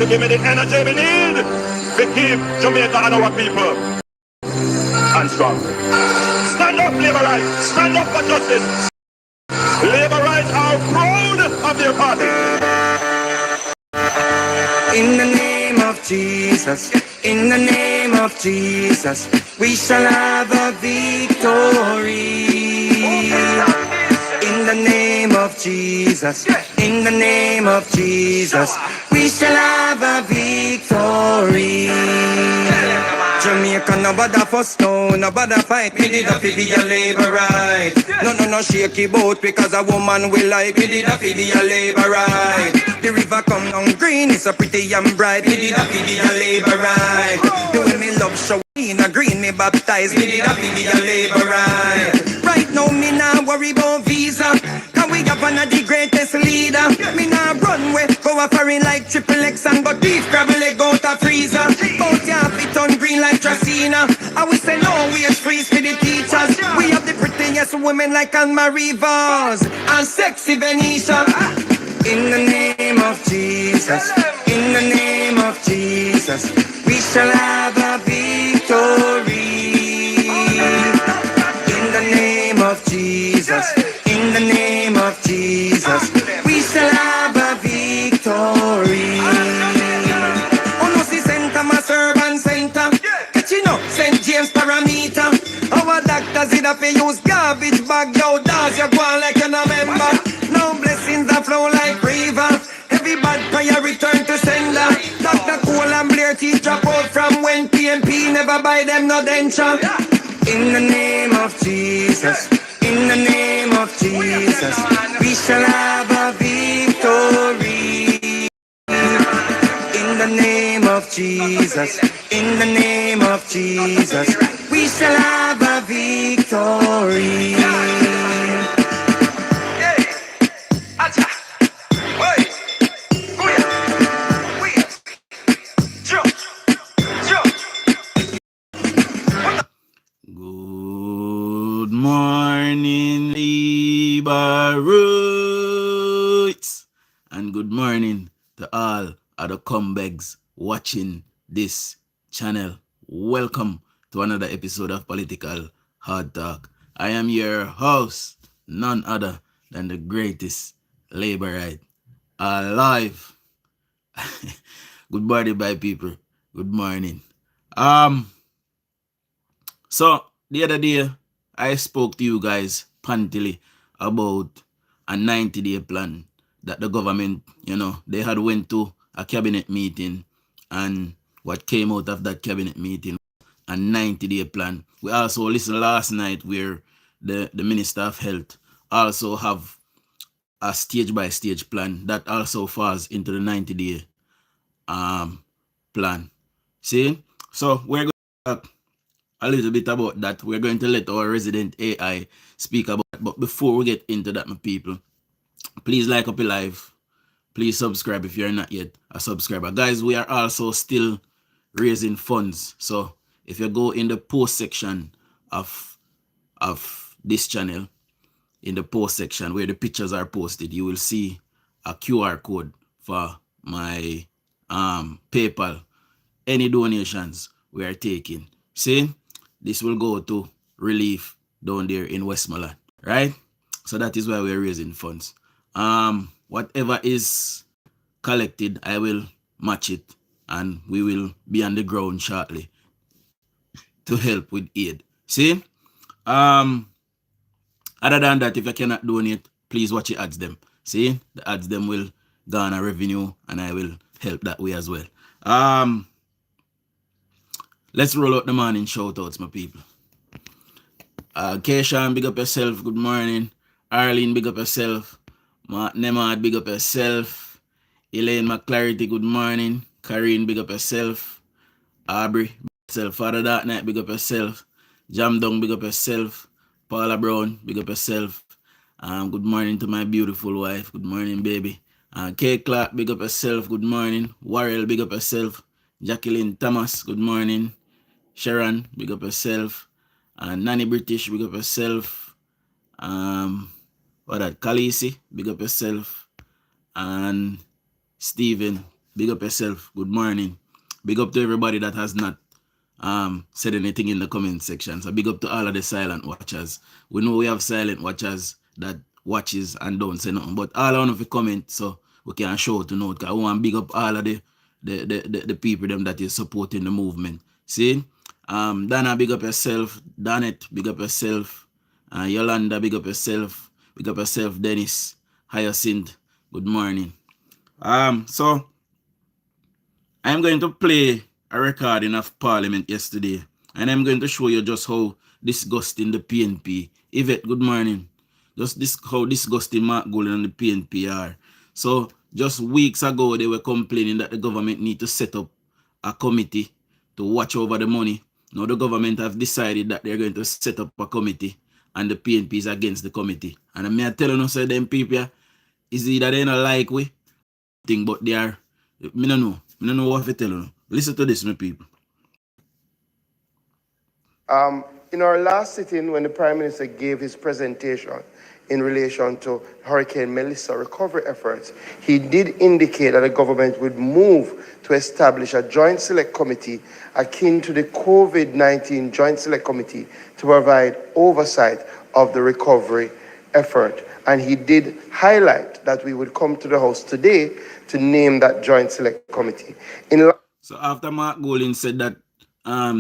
to give me the energy we need to keep Jamaica and our people and strong. Stand up, labor rights. Stand up for justice. Labor rights are proud of their party. In the name of Jesus, in the name of Jesus, we shall have a victory. In the name of Jesus, in the name of Jesus, we shall have a victory. Jamaica no bother fuss, no bother fight. We did a fi be a labor right. No shaky boat because a woman will like. We did a fi be a labor right. The river come down green, it's so pretty and bright. We did a fi be a labor right. The way me love show in a green, me baptized. We did a fi be a labor right. Right now me nah worry about visa, cause we have one of the greatest leader. Me nah run way, go a foreign like triple X and go beef crab leg out a freezer. Bout ya fit on green like Tracina. I will say no wage freeze for the teachers. We have the prettiest women like Anne-Marie Vaz and sexy Venetia. In the name of Jesus, in the name of Jesus, we shall have a victory. In the name of Jesus, in the name of Jesus, we shall have a victory. Oh no, see center, my servant center. Catching up, St. James parameter. Our doctors in a fi use garbage bag. Yo, does you go on like you're a member? No blessings that flow like river. Every bad prayer return to sender. Dr. Cole and Blair teach drop out from when PMP never buy them no denture. In the name of Jesus, in the name of Jesus, we shall have a victory. In the name of Jesus, in the name of Jesus, we shall have a victory. Good morning, Labor Roots, and good morning to all other comebacks watching this channel. Welcome to another episode of Political Hard Talk. I am your host, none other than the greatest Laborite alive. Good morning, my people. Good morning. So the other day, I spoke to you guys pantily about a 90-day plan that the government, they had went to a cabinet meeting, and what came out of that cabinet meeting, a 90-day plan. We also listened last night where the Minister of Health also have a stage-by-stage plan that also falls into the 90-day plan. See? So we're going to talk a little bit about that. We're going to let our resident AI speak about it. But before we get into that, my people, please like up your live. Please subscribe if you're not yet a subscriber. Guys, we are also still raising funds. So if you go in the post section of this channel, in the post section where the pictures are posted, you will see a QR code for my PayPal. Any donations we are taking. See? This will go to relief down there in Westmoreland, right? So that is why we're raising funds. Whatever is collected, I will match it, and we will be on the ground shortly to help with aid. See? Other than that, if you cannot donate, please watch the ads them. See? The ads them will garner revenue, and I will help that way as well. Let's roll out the morning shout-outs, my people. Keishan, big up yourself. Good morning. Arlene, big up yourself. Nemad, big up yourself. Elaine McClarity, good morning. Karine, big up yourself. Aubrey, big up yourself. Father Dark Night, big up yourself. Jamdong, big up yourself. Paula Brown, big up yourself. Good morning to my beautiful wife. Good morning, baby. Kay Clark, big up yourself. Good morning. Warrell, big up yourself. Jacqueline Thomas, good morning. Sharon, big up yourself. Nanny British, big up yourself. Khaleesi, big up yourself. And Stephen, Big up yourself. Good morning. Big up to everybody that has not said anything in the comment section. So big up to all of the silent watchers. We know we have silent watchers that watches and don't say nothing, but all I want to comment so we can show to know. I want to big up all of the people them that is supporting the movement. See, Dana, big up yourself. Danet, big up yourself. Yolanda, big up yourself. Big up yourself, Dennis. Hyacinth, good morning. So I'm going to play a recording of Parliament yesterday, and I'm going to show you just how disgusting the PNP. Yvette, good morning. Just how disgusting Mark Golding and the PNP are. So just weeks ago, they were complaining that the government need to set up a committee to watch over the money. Now the government have decided that they're going to set up a committee, and the PNP is against the committee. And I'm telling you, say them people is either they not like we thing, but they are. Me no know. Me no know what to tell you. Listen to this, my people. In our last sitting, when the Prime Minister gave his presentation in relation to Hurricane Melissa recovery efforts, he did indicate that the government would move to establish a joint select committee akin to the COVID-19 Joint Select Committee to provide oversight of the recovery effort. And he did highlight that we would come to the House today to name that joint select committee. So after Mark Golding said that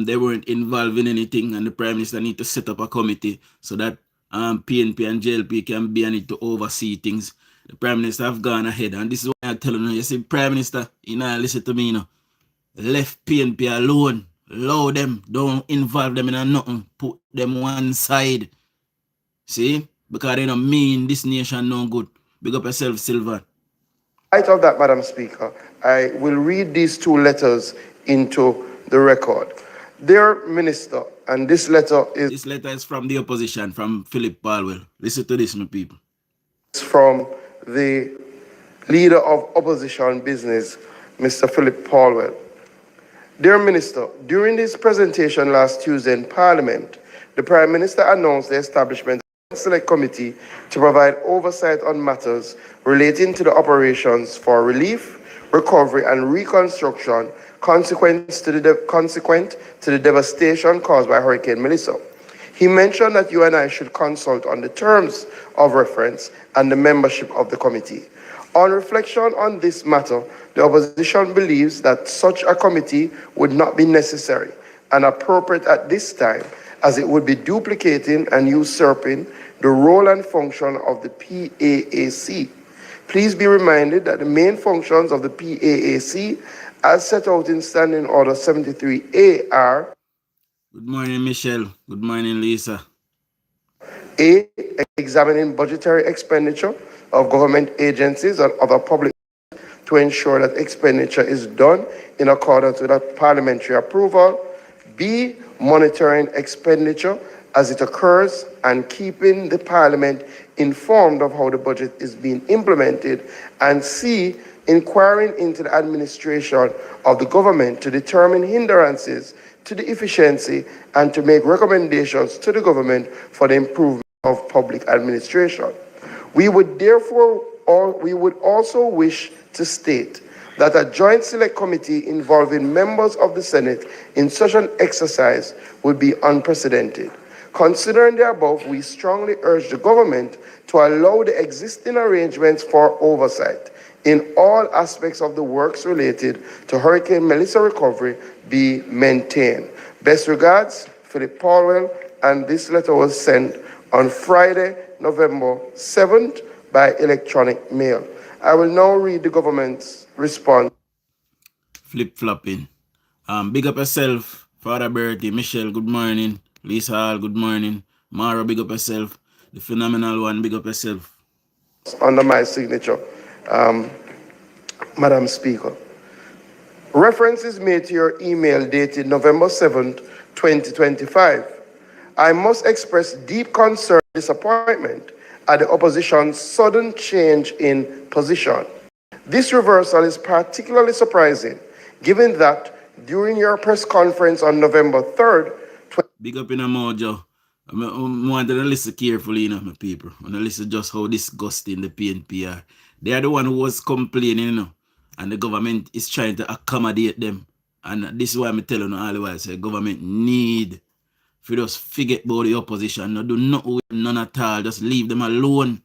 they weren't involved in anything and the Prime Minister need to set up a committee so that PNP and JLP can be on it to oversee things, the Prime Minister have gone ahead. And this is what I'm telling you. You see, Prime Minister, you know, listen to me, you know, left PNP alone. Allow them, don't involve them in nothing. Put them one side. See? Because they don't mean this nation no good. Big up yourself, Silver. In light of that, Madam Speaker, I will read these two letters into the record. Dear Minister, and this letter is from the opposition, from Philip Palwell. Listen to this, my people. It's from the leader of opposition business, Mr. Philip Palwell. Dear Minister, during this presentation last Tuesday in Parliament, the Prime Minister announced the establishment of a select committee to provide oversight on matters relating to the operations for relief, recovery, and reconstruction consequent to the devastation caused by Hurricane Melissa. He mentioned that you and I should consult on the terms of reference and the membership of the committee. On reflection on this matter, the opposition believes that such a committee would not be necessary and appropriate at this time, as it would be duplicating and usurping the role and function of the PAAC. Please be reminded that the main functions of the PAAC, as set out in Standing Order 73A, are: Good morning, Michelle. Good morning, Lisa. A. Examining budgetary expenditure of government agencies and other public to ensure that expenditure is done in accordance with a parliamentary approval. B. Monitoring expenditure as it occurs and keeping the Parliament informed of how the budget is being implemented. And C. Inquiring into the administration of the government to determine hindrances to the efficiency and to make recommendations to the government for the improvement of public administration. We would also wish to state that a joint select committee involving members of the Senate in such an exercise would be unprecedented. Considering the above, we strongly urge the government to allow the existing arrangements for oversight in all aspects of the works related to Hurricane Melissa recovery be maintained. Best regards, Philip Palwell, and this letter was sent on Friday, November 7th by electronic mail. I will now read the government's response. Flip-flopping. Big up yourself, Father Bertie, Michelle, good morning. Lisa Hall, good morning. Mara, big up yourself. The phenomenal one, big up yourself. Under my signature, Madam Speaker. Reference is made to your email dated November 7th, 2025. I must express deep concern and disappointment at the opposition's sudden change in position. This reversal is particularly surprising, given that during your press conference on November 3rd, big up in a mojo. I want to listen carefully, you know, my people. I want to listen just how disgusting the PNP are. They are the one who was complaining, you know. and the government is trying to accommodate them. And this is why I'm telling you all the while, say government need for just forget about the opposition, no do nothing with none at all, just leave them alone.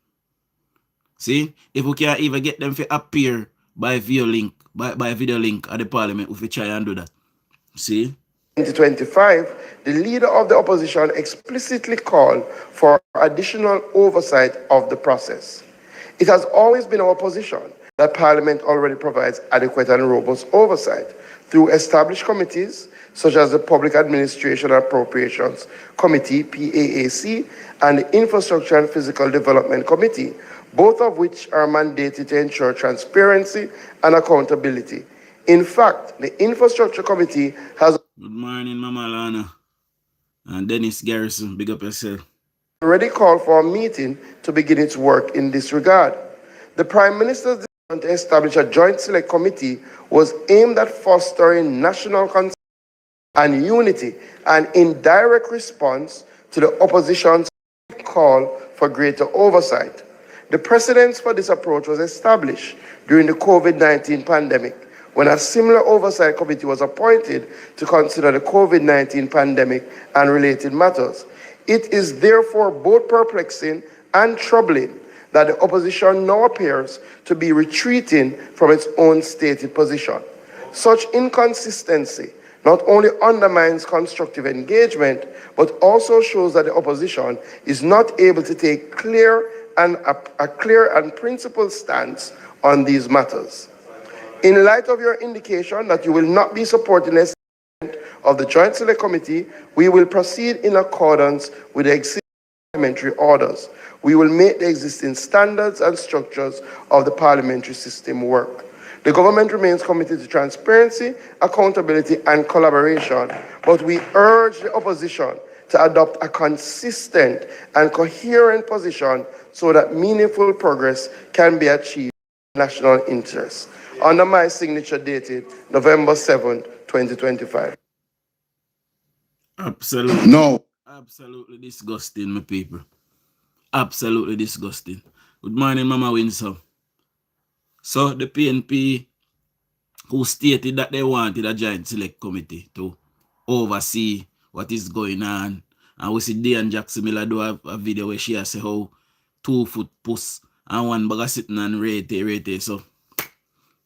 See, if we can't even get them to appear by video link, by video link at the parliament, if we try and do that. See? 2025, the leader of the opposition explicitly called for additional oversight of the process. It has always been our position that Parliament already provides adequate and robust oversight through established committees such as the Public Administration and Appropriations Committee, PAAC, and the Infrastructure and Physical Development Committee, both of which are mandated to ensure transparency and accountability. In fact, the Infrastructure Committee has Good morning, Mama Lana. And Dennis Garrison, big up yourself. Already called for a meeting to begin its work in this regard. The Prime Minister's decision to establish a joint select committee was aimed at fostering national consensus and unity, and in direct response to the opposition's call for greater oversight. The precedence for this approach was established during the COVID-19 pandemic, when a similar oversight committee was appointed to consider the COVID-19 pandemic and related matters. It is therefore both perplexing and troubling that the opposition now appears to be retreating from its own stated position. Such inconsistency not only undermines constructive engagement, but also shows that the opposition is not able to take a clear and principled stance on these matters. In light of your indication that you will not be supporting the establishment of the Joint Select Committee, we will proceed in accordance with the existing parliamentary orders. We will make the existing standards and structures of the parliamentary system work. The government remains committed to transparency, accountability, and collaboration, but we urge the opposition to adopt a consistent and coherent position so that meaningful progress can be achieved in national interest. Under my signature dated November 7, 2025. Absolutely. No. Absolutely disgusting, my people. Absolutely disgusting. Good morning, Mama Winsor. So the PNP, who stated that they wanted a joint select committee to oversee what is going on, and we see Diane Jackson Miller do a video where she has said how 2 foot puss and one bag sitting and rate. So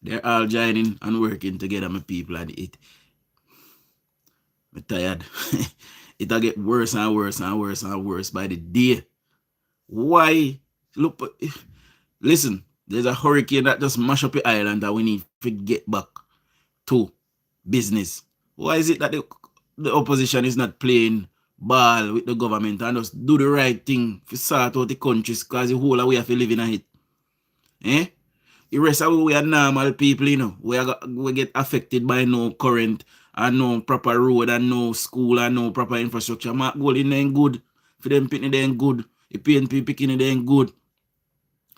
they're all joining and working together, my people, and I'm tired. It'll get worse and worse and worse and worse by the day. Why? Look, listen, there's a hurricane that just mash up the island that we need to get back to business. Why is it that the opposition is not playing ball with the government and just do the right thing to sort out the countries, because the whole of we have to live in a hit? The rest of we are normal people, you know. We get affected by no current and no proper road and no school and no proper infrastructure. Mark Gold in there good. For them picking they ain't good. The PNP picking they ain't good.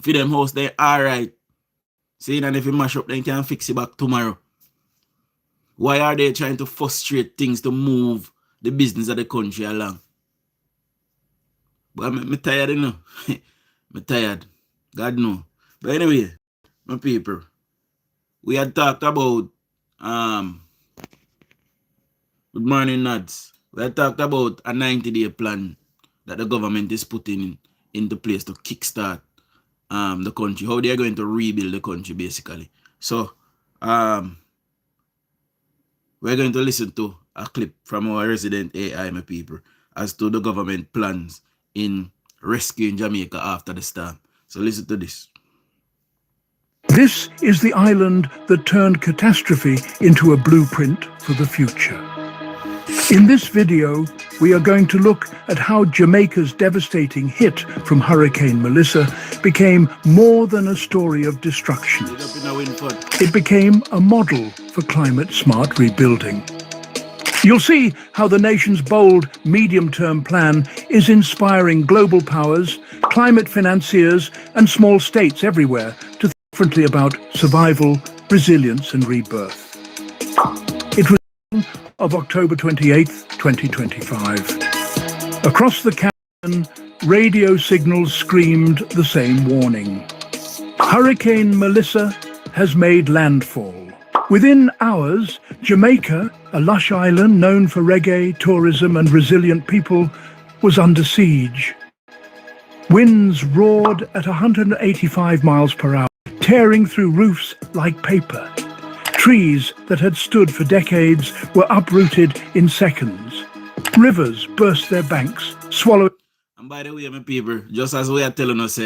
For them house they alright. Saying and if you mash up they can fix it back tomorrow. Why are they trying to frustrate things to move the business of the country along? But I'm tired, you know. I'm tired. God know. But anyway, my people, we had talked about good morning, Nads. We had talked about a 90-day plan that the government is putting into place to kickstart the country, how they are going to rebuild the country basically. So we're going to listen to a clip from our resident AI, my people, as to the government plans in rescuing Jamaica after the storm. So listen to this. This is the island that turned catastrophe into a blueprint for the future. In this video, we are going to look at how Jamaica's devastating hit from Hurricane Melissa became more than a story of destruction. It became a model for climate-smart rebuilding. You'll see how the nation's bold medium-term plan is inspiring global powers, climate financiers, and small states everywhere to think differently about survival, resilience, and rebirth. It was of October 28th, 2025. Across the Caribbean, radio signals screamed the same warning. Hurricane Melissa has made landfall. Within hours, Jamaica, a lush island known for reggae, tourism and resilient people, was under siege. Winds roared at 185 miles per hour, tearing through roofs like paper. Trees that had stood for decades were uprooted in seconds. Rivers burst their banks, swallowing... And by the way, my people, just as we are telling us,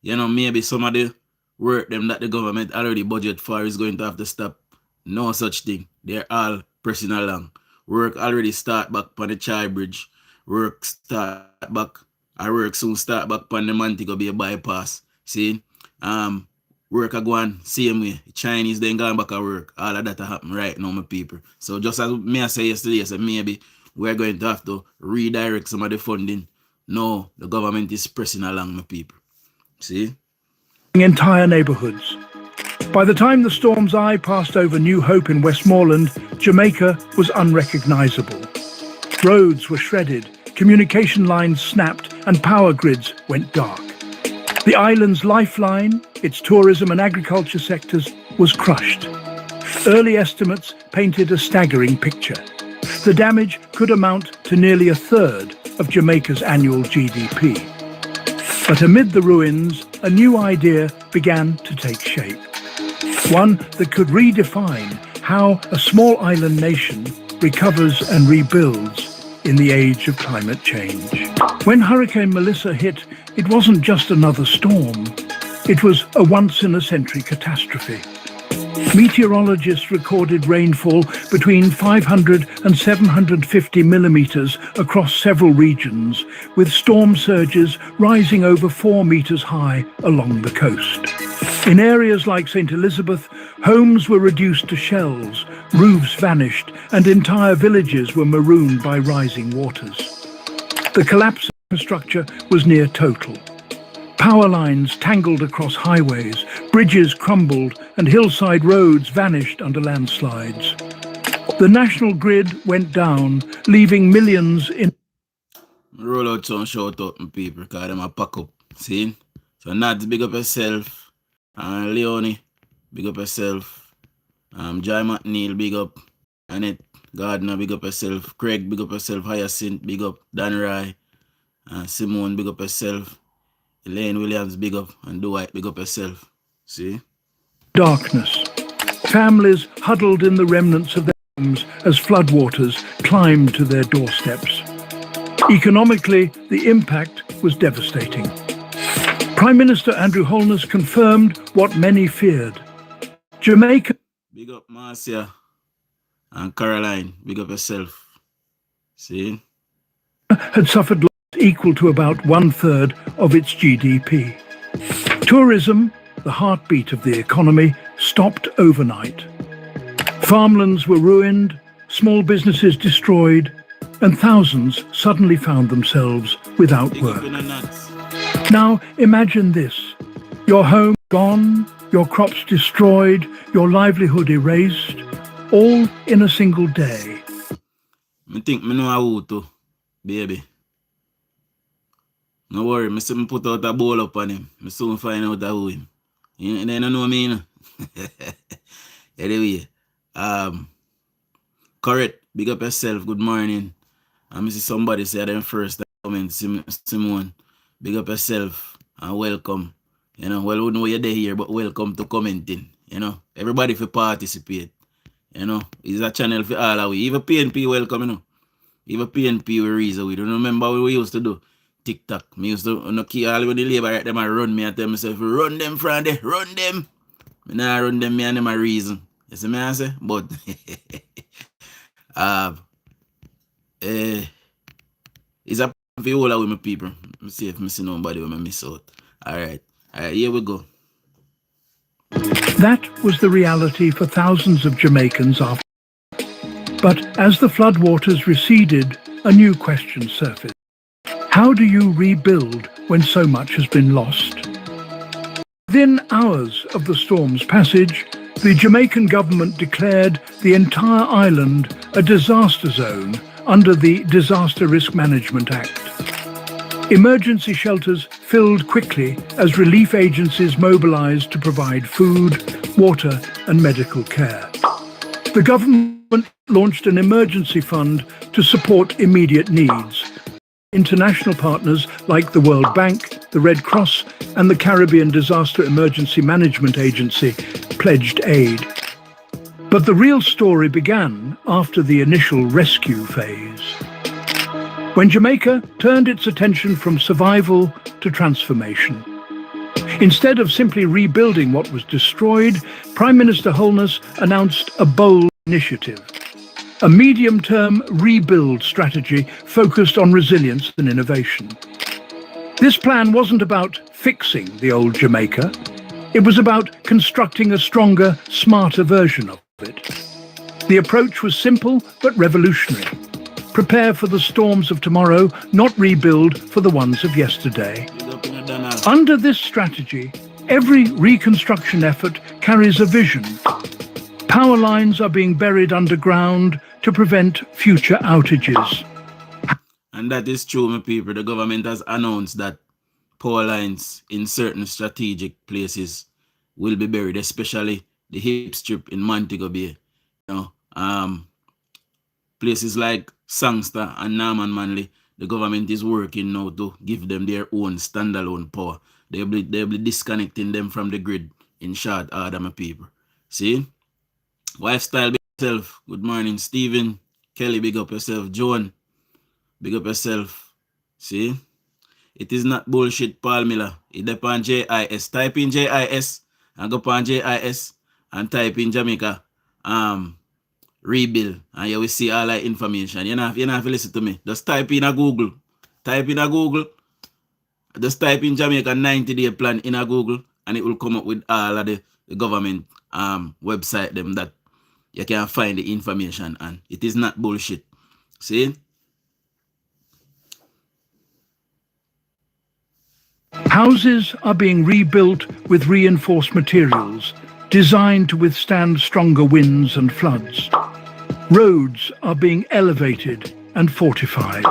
maybe some of the work them that the government already budget for is going to have to stop. No such thing. They're all pressing along. Work already start back on the Chai Bridge. Work start back. Our work soon start back on the Montego Bay bypass. See? Work are going same way. Chinese then going back at work. All of that happen right now, my people. So just as me I say yesterday, I said maybe we're going to have to redirect some of the funding. No, the government is pressing along, my people. See? Entire neighborhoods. By the time the storm's eye passed over New Hope in Westmoreland, Jamaica was unrecognizable. Roads were shredded, communication lines snapped, and power grids went dark. The island's lifeline, its tourism and agriculture sectors, was crushed. Early estimates painted a staggering picture. The damage could amount to nearly a third of Jamaica's annual GDP. But amid the ruins, a new idea began to take shape. One that could redefine how a small island nation recovers and rebuilds in the age of climate change. When Hurricane Melissa hit, it wasn't just another storm. It was a once-in-a-century catastrophe. Meteorologists recorded rainfall between 500 and 750 millimeters across several regions, with storm surges rising over 4 meters high along the coast. In areas like St. Elizabeth, homes were reduced to shells, roofs vanished, and entire villages were marooned by rising waters. The collapse of infrastructure was near total. Power lines tangled across highways, bridges crumbled, and hillside roads vanished under landslides. The national grid went down, leaving millions in... Roll out some shout out my people, because them a pack up. See? So Nads, big up yourself. Leonie, big up yourself. Jai McNeil, big up. Annette Gardner, big up yourself. Craig, big up yourself. Hyacinth, big up. Dan Rai. Simone, big up yourself. Elaine Williams, big up. And Dwight, big up yourself. See? Darkness. Families huddled in the remnants of their homes as floodwaters climbed to their doorsteps. Economically, the impact was devastating. Prime Minister Andrew Holness confirmed what many feared. Jamaica... Big up Marcia and Caroline, big up yourself. See? ...had suffered loss equal to about 1/3 of its GDP. Tourism, the heartbeat of the economy, stopped overnight. Farmlands were ruined, small businesses destroyed, and thousands suddenly found themselves without work. Now imagine this: your home gone, your crops destroyed, your livelihood erased, all in a single day. I think I know how to, baby. No worry, I see me put out a bowl up on him. I soon find out who him. You don't know me, you know? Anyway, correct, big up yourself, good morning. I see somebody say them first comment, Simone. Big up yourself and welcome. You know, well, we know you're there here, but welcome to commenting. You know, everybody for participate. You know, it's a channel for all of we. Even PNP welcome, you know. Even PNP we reason we don't remember what we used to do. TikTok. Me used to key all when the labor right them and run me and tell myself, run them from there, run them. Me nah run them, me and them a reason. You see me I say? But it's a for all of my people. Let me see if I see nobody when I miss out. Alright, here we go. That was the reality for thousands of Jamaicans after. But as the floodwaters receded, a new question surfaced. How do you rebuild when so much has been lost? Within hours of the storm's passage, the Jamaican government declared the entire island a disaster zone under the Disaster Risk Management Act. Emergency shelters filled quickly as relief agencies mobilized to provide food, water and medical care. The government launched an emergency fund to support immediate needs. International partners like the World Bank, the Red Cross, and the Caribbean Disaster Emergency Management Agency pledged aid. But the real story began after the initial rescue phase, when Jamaica turned its attention from survival to transformation. Instead of simply rebuilding what was destroyed, Prime Minister Holness announced a bold initiative, a medium-term rebuild strategy focused on resilience and innovation. This plan wasn't about fixing the old Jamaica. It was about constructing a stronger, smarter version of it. The approach was simple but revolutionary. Prepare for the storms of tomorrow, not rebuild for the ones of yesterday. Under this strategy, every reconstruction effort carries a vision. Power lines are being buried underground to prevent future outages. And that is true, my people. The government has announced that power lines in certain strategic places will be buried, especially the hip strip in Montego Bay. You know, places like Sangster and Norman Manley, the government is working now to give them their own standalone power. They'll be disconnecting them from the grid in short order, my people. See? Lifestyle big yourself. Good morning, Stephen. Kelly, big up yourself. Joan, big up yourself. See? It is not bullshit, Paul Miller. It depends on JIS. Type in JIS and go on JIS and type in Jamaica rebuild, and you will see all that information. You know, have to listen to me. Just type in a Google. Type in a Google. Just type in Jamaica 90-day plan in a Google, and it will come up with all of the government website them that you can find the information, and it is not bullshit. See? Houses are being rebuilt with reinforced materials designed to withstand stronger winds and floods. Roads are being elevated and fortified.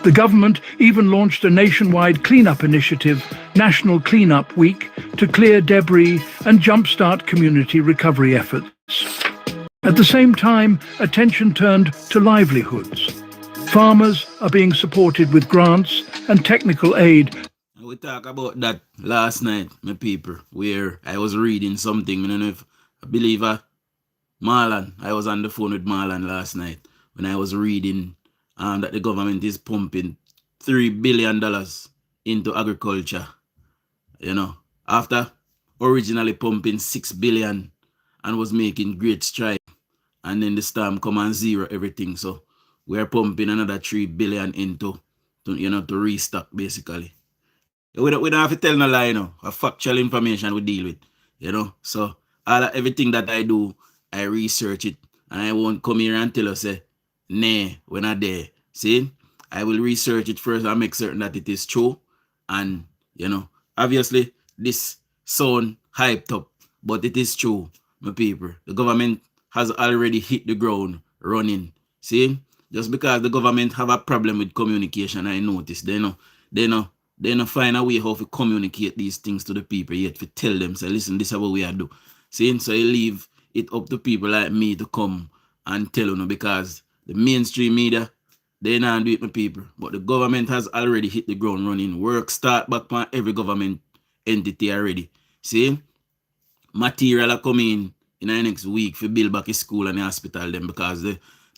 The government even launched a nationwide cleanup initiative, National Cleanup Week, to clear debris and jumpstart community recovery efforts. At the same time, attention turned to livelihoods. Farmers are being supported with grants and technical aid. We talked about that last night, my people, where I was reading something. I don't know if I believe Marlon. I was on the phone with Marlon last night when I was reading that the government is pumping $3 billion into agriculture. You know, after originally pumping $6 billion and was making great strides, and then the storm come and zero everything. So we're pumping another $3 billion into, to restock basically. We don't have to tell no lie, a factual information we deal with, So everything that I do, I research it, and I won't come here and tell us, nah, we're not there. See, I will research it first and make certain that it is true. And, obviously this sound hyped up, but it is true, my people. The government has already hit the ground running. See, just because the government have a problem with communication, I noticed, they don't find a way how to communicate these things to the people yet, to tell them, say, listen, this is what we are do. See, so you leave it up to people like me to come and tell you, because the mainstream media, they not do it, my people. But the government has already hit the ground running. Work start back on every government entity already. See, material are coming in the next week for build back a school and a hospital them, because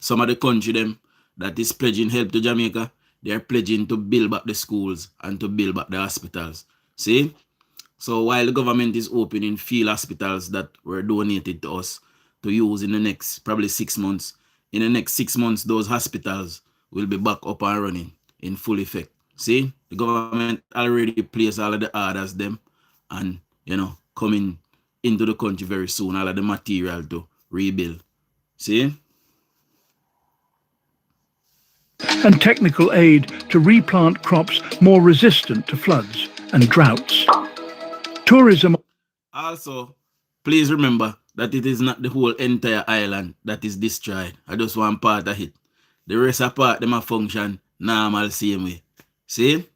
some of the country them that is pledging help to Jamaica, they're pledging to build back the schools and to build back the hospitals. See? So while the government is opening field hospitals that were donated to us to use in the next probably 6 months, in the next 6 months, those hospitals will be back up and running in full effect. See? The government already placed all of the orders them and, coming into the country very soon, all of the material to rebuild. See? And technical aid to replant crops more resistant to floods and droughts. Tourism. Also, please remember that it is not the whole entire island that is destroyed. I just want part of it. The rest of part them a function normal same way. See?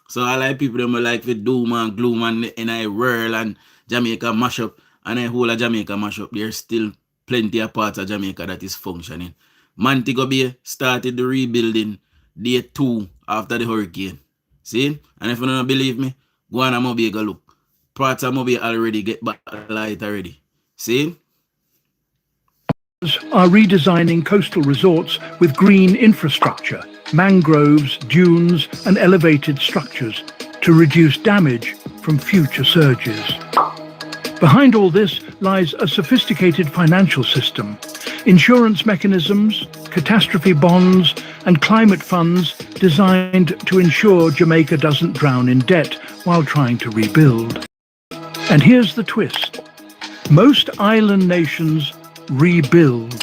So I like people them like with doom and gloom and in a whirl and Jamaica mash up and a whole of Jamaica mash up, there's still plenty of parts of Jamaica that is functioning. Montego Bay started the rebuilding day 2 after the hurricane. See? And if you don't believe me, go on and Mobay go look. Parts of Mobay already get back light already. See? Are redesigning coastal resorts with green infrastructure, mangroves, dunes and elevated structures to reduce damage from future surges. Behind all this lies a sophisticated financial system, insurance mechanisms, catastrophe bonds and climate funds designed to ensure Jamaica doesn't drown in debt while trying to rebuild. And here's the twist. Most island nations rebuild.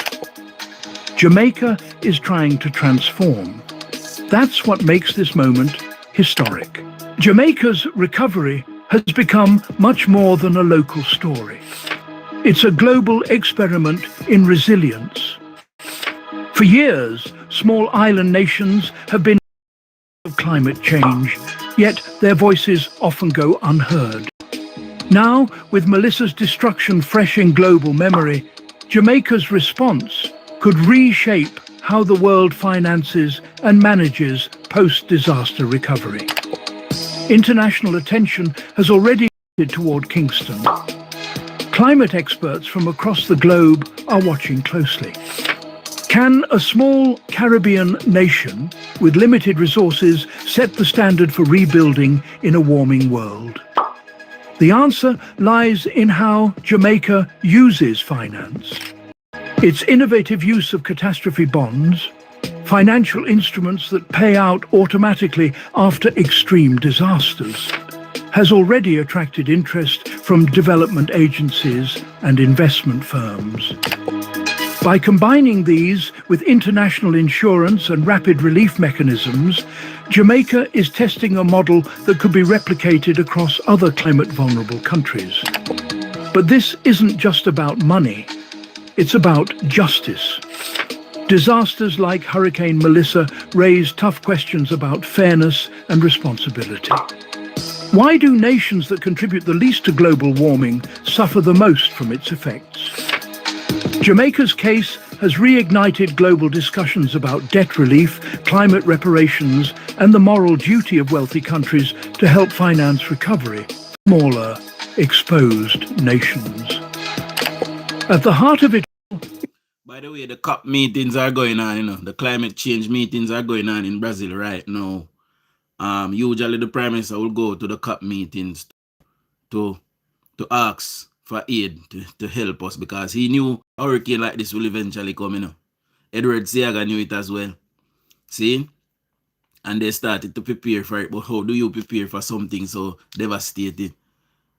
Jamaica is trying to transform. That's what makes this moment historic. Jamaica's recovery has become much more than a local story. It's a global experiment in resilience. For years, small island nations have been of climate change, yet their voices often go unheard. Now, with Melissa's destruction fresh in global memory, Jamaica's response could reshape how the world finances and manages post-disaster recovery. International attention has already shifted toward Kingston. Climate experts from across the globe are watching closely. Can a small Caribbean nation with limited resources set the standard for rebuilding in a warming world? The answer lies in how Jamaica uses finance. Its innovative use of catastrophe bonds, financial instruments that pay out automatically after extreme disasters, has already attracted interest from development agencies and investment firms. By combining these with international insurance and rapid relief mechanisms, Jamaica is testing a model that could be replicated across other climate-vulnerable countries. But this isn't just about money, it's about justice. Disasters like Hurricane Melissa raise tough questions about fairness and responsibility. Why do nations that contribute the least to global warming suffer the most from its effects? Jamaica's case has reignited global discussions about debt relief, climate reparations, and the moral duty of wealthy countries to help finance recovery for smaller, exposed nations. At the heart of it, by the way, the COP meetings are going on, the climate change meetings are going on in Brazil right now. Usually the Prime Minister will go to the COP meetings to ask for aid to help us, because he knew a hurricane like this will eventually come, Edward Seaga knew it as well. See? And they started to prepare for it. But how do you prepare for something so devastating?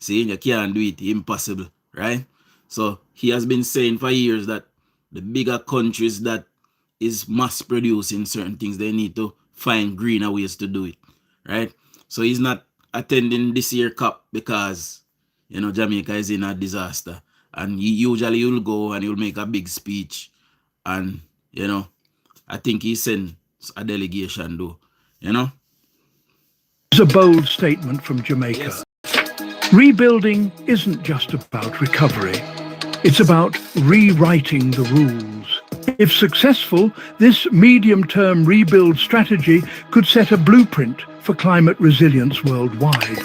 See? You can't do it. Impossible. Right? So he has been saying for years that the bigger countries that is mass producing certain things, they need to find greener ways to do it. Right? So he's not attending this year COP because Jamaica is in a disaster, and he usually will go and he'll make a big speech, and I think he sent a delegation though, It's a bold statement from Jamaica. Yes. Rebuilding isn't just about recovery, it's about rewriting the rules. If successful, this medium-term rebuild strategy could set a blueprint for climate resilience worldwide.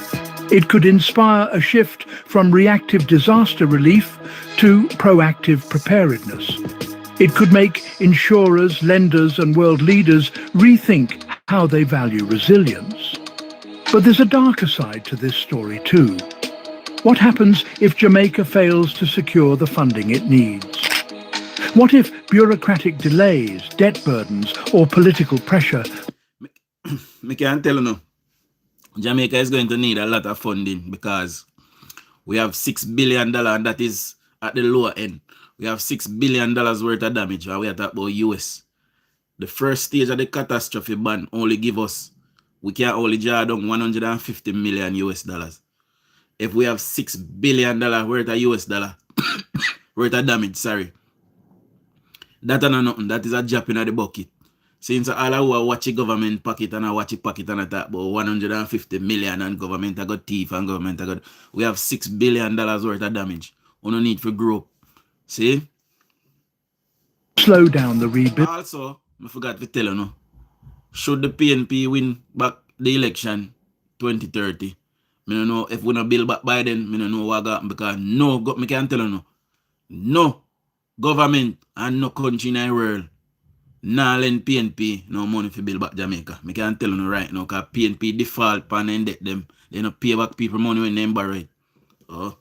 It could inspire a shift from reactive disaster relief to proactive preparedness. It could make insurers, lenders and world leaders rethink how they value resilience. But there's a darker side to this story too. What happens if Jamaica fails to secure the funding it needs? What if bureaucratic delays, debt burdens or political pressure? Me can't tell you no. Jamaica is going to need a lot of funding, because we have $6 billion, and that is at the lower end. We have $6 billion worth of damage, and we are talking about US. The first stage of the catastrophe ban only give us, we can only draw down 150 million US dollars. If we have $6 billion worth of US dollar, worth of damage, sorry. That is nothing, that is a drop in the bucket. Since all who are watching government pocket and I watch it pocket and I talk about 150 million and government I got thief and government I got, we have $6 billion worth of damage. no need for grow. See? Slow down the rebuild. Also, I forgot to tell you no. Should the PNP win back the election 2030, I don't know if we not build back by then, I don't know what got because no, me can tell you no government and no country in the world nah lend PNP no money for build back Jamaica. Me can tell you right now because PNP default pan and debt them. They no pay back people money when they borrow it. Oh.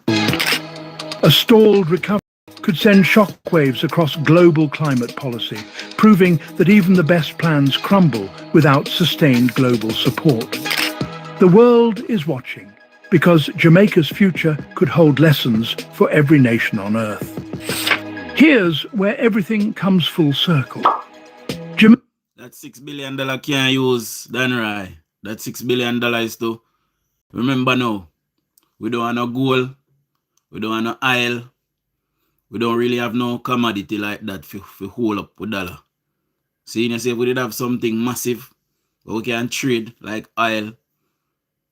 A stalled recovery could send shockwaves across global climate policy, proving that even the best plans crumble without sustained global support. The world is watching because Jamaica's future could hold lessons for every nation on Earth. Here's where everything comes full circle. That $6 billion can't use, Danrai. That $6 billion is to remember now. We don't have no gold, we don't have no oil, we don't really have no commodity like that for hold up with dollar. See, you say if we did have something massive, we can trade like oil,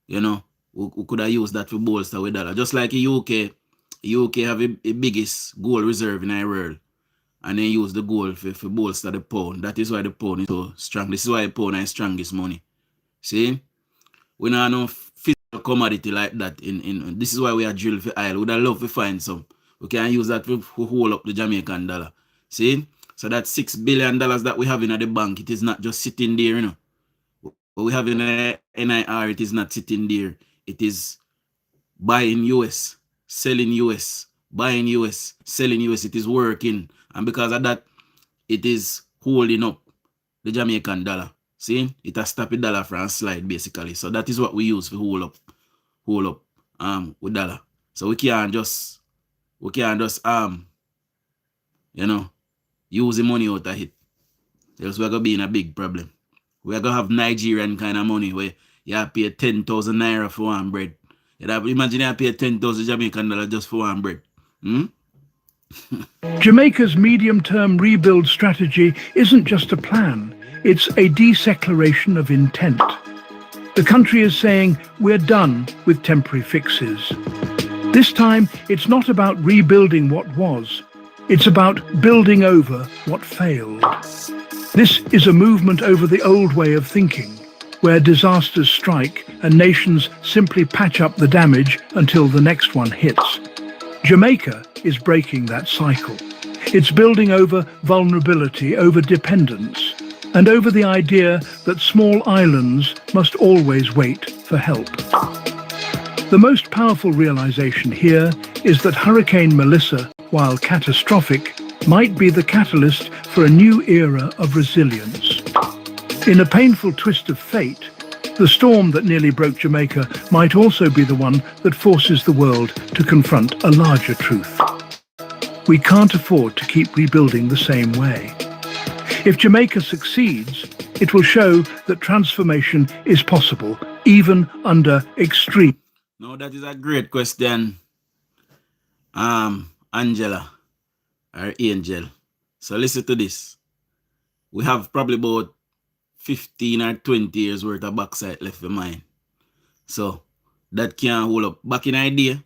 you know, we could have used that for bolster with dollar. Just like the UK have a biggest gold reserve in the world. And then use the gold for bolster the pound. That is why the pound is so strong. This is why the pound is strongest money. See? We don't have no physical commodity like that. This is why we are drilled for oil. We would love to find some. We can use that to hold up the Jamaican dollar. See? So that $6 billion that we have in the bank, it is not just sitting there, you know. What we have in the NIR, it is not sitting there. It is buying US, selling US, buying US, selling US. It is working. And because of that, it is holding up the Jamaican dollar. See? It has stopped the dollar from slide basically. So that is what we use for hold up with dollar. So we can't just you know, use the money out of it. Else we're gonna be in a big problem. We're gonna have Nigerian kind of money where you have to pay 10,000 naira for one bread. Imagine you have to pay 10,000 Jamaican dollars just for one bread. Jamaica's medium-term rebuild strategy isn't just a plan, it's a declaration of intent. The country is saying we're done with temporary fixes. This time, it's not about rebuilding what was, it's about building over what failed. This is a movement over the old way of thinking, where disasters strike and nations simply patch up the damage until the next one hits. Jamaica is breaking that cycle. It's building over vulnerability, over dependence, and over the idea that small islands must always wait for help. The most powerful realization here is that Hurricane Melissa, while catastrophic, might be the catalyst for a new era of resilience. In a painful twist of fate, the storm that nearly broke Jamaica might also be the one that forces the world to confront a larger truth. We can't afford to keep rebuilding the same way. If Jamaica succeeds, it will show that transformation is possible, even under extreme. No, that is a great question, Angela, or Angel. So listen to this. We have probably about 15 or 20 years worth of bauxite left for mine. So that can't hold up. Back in idea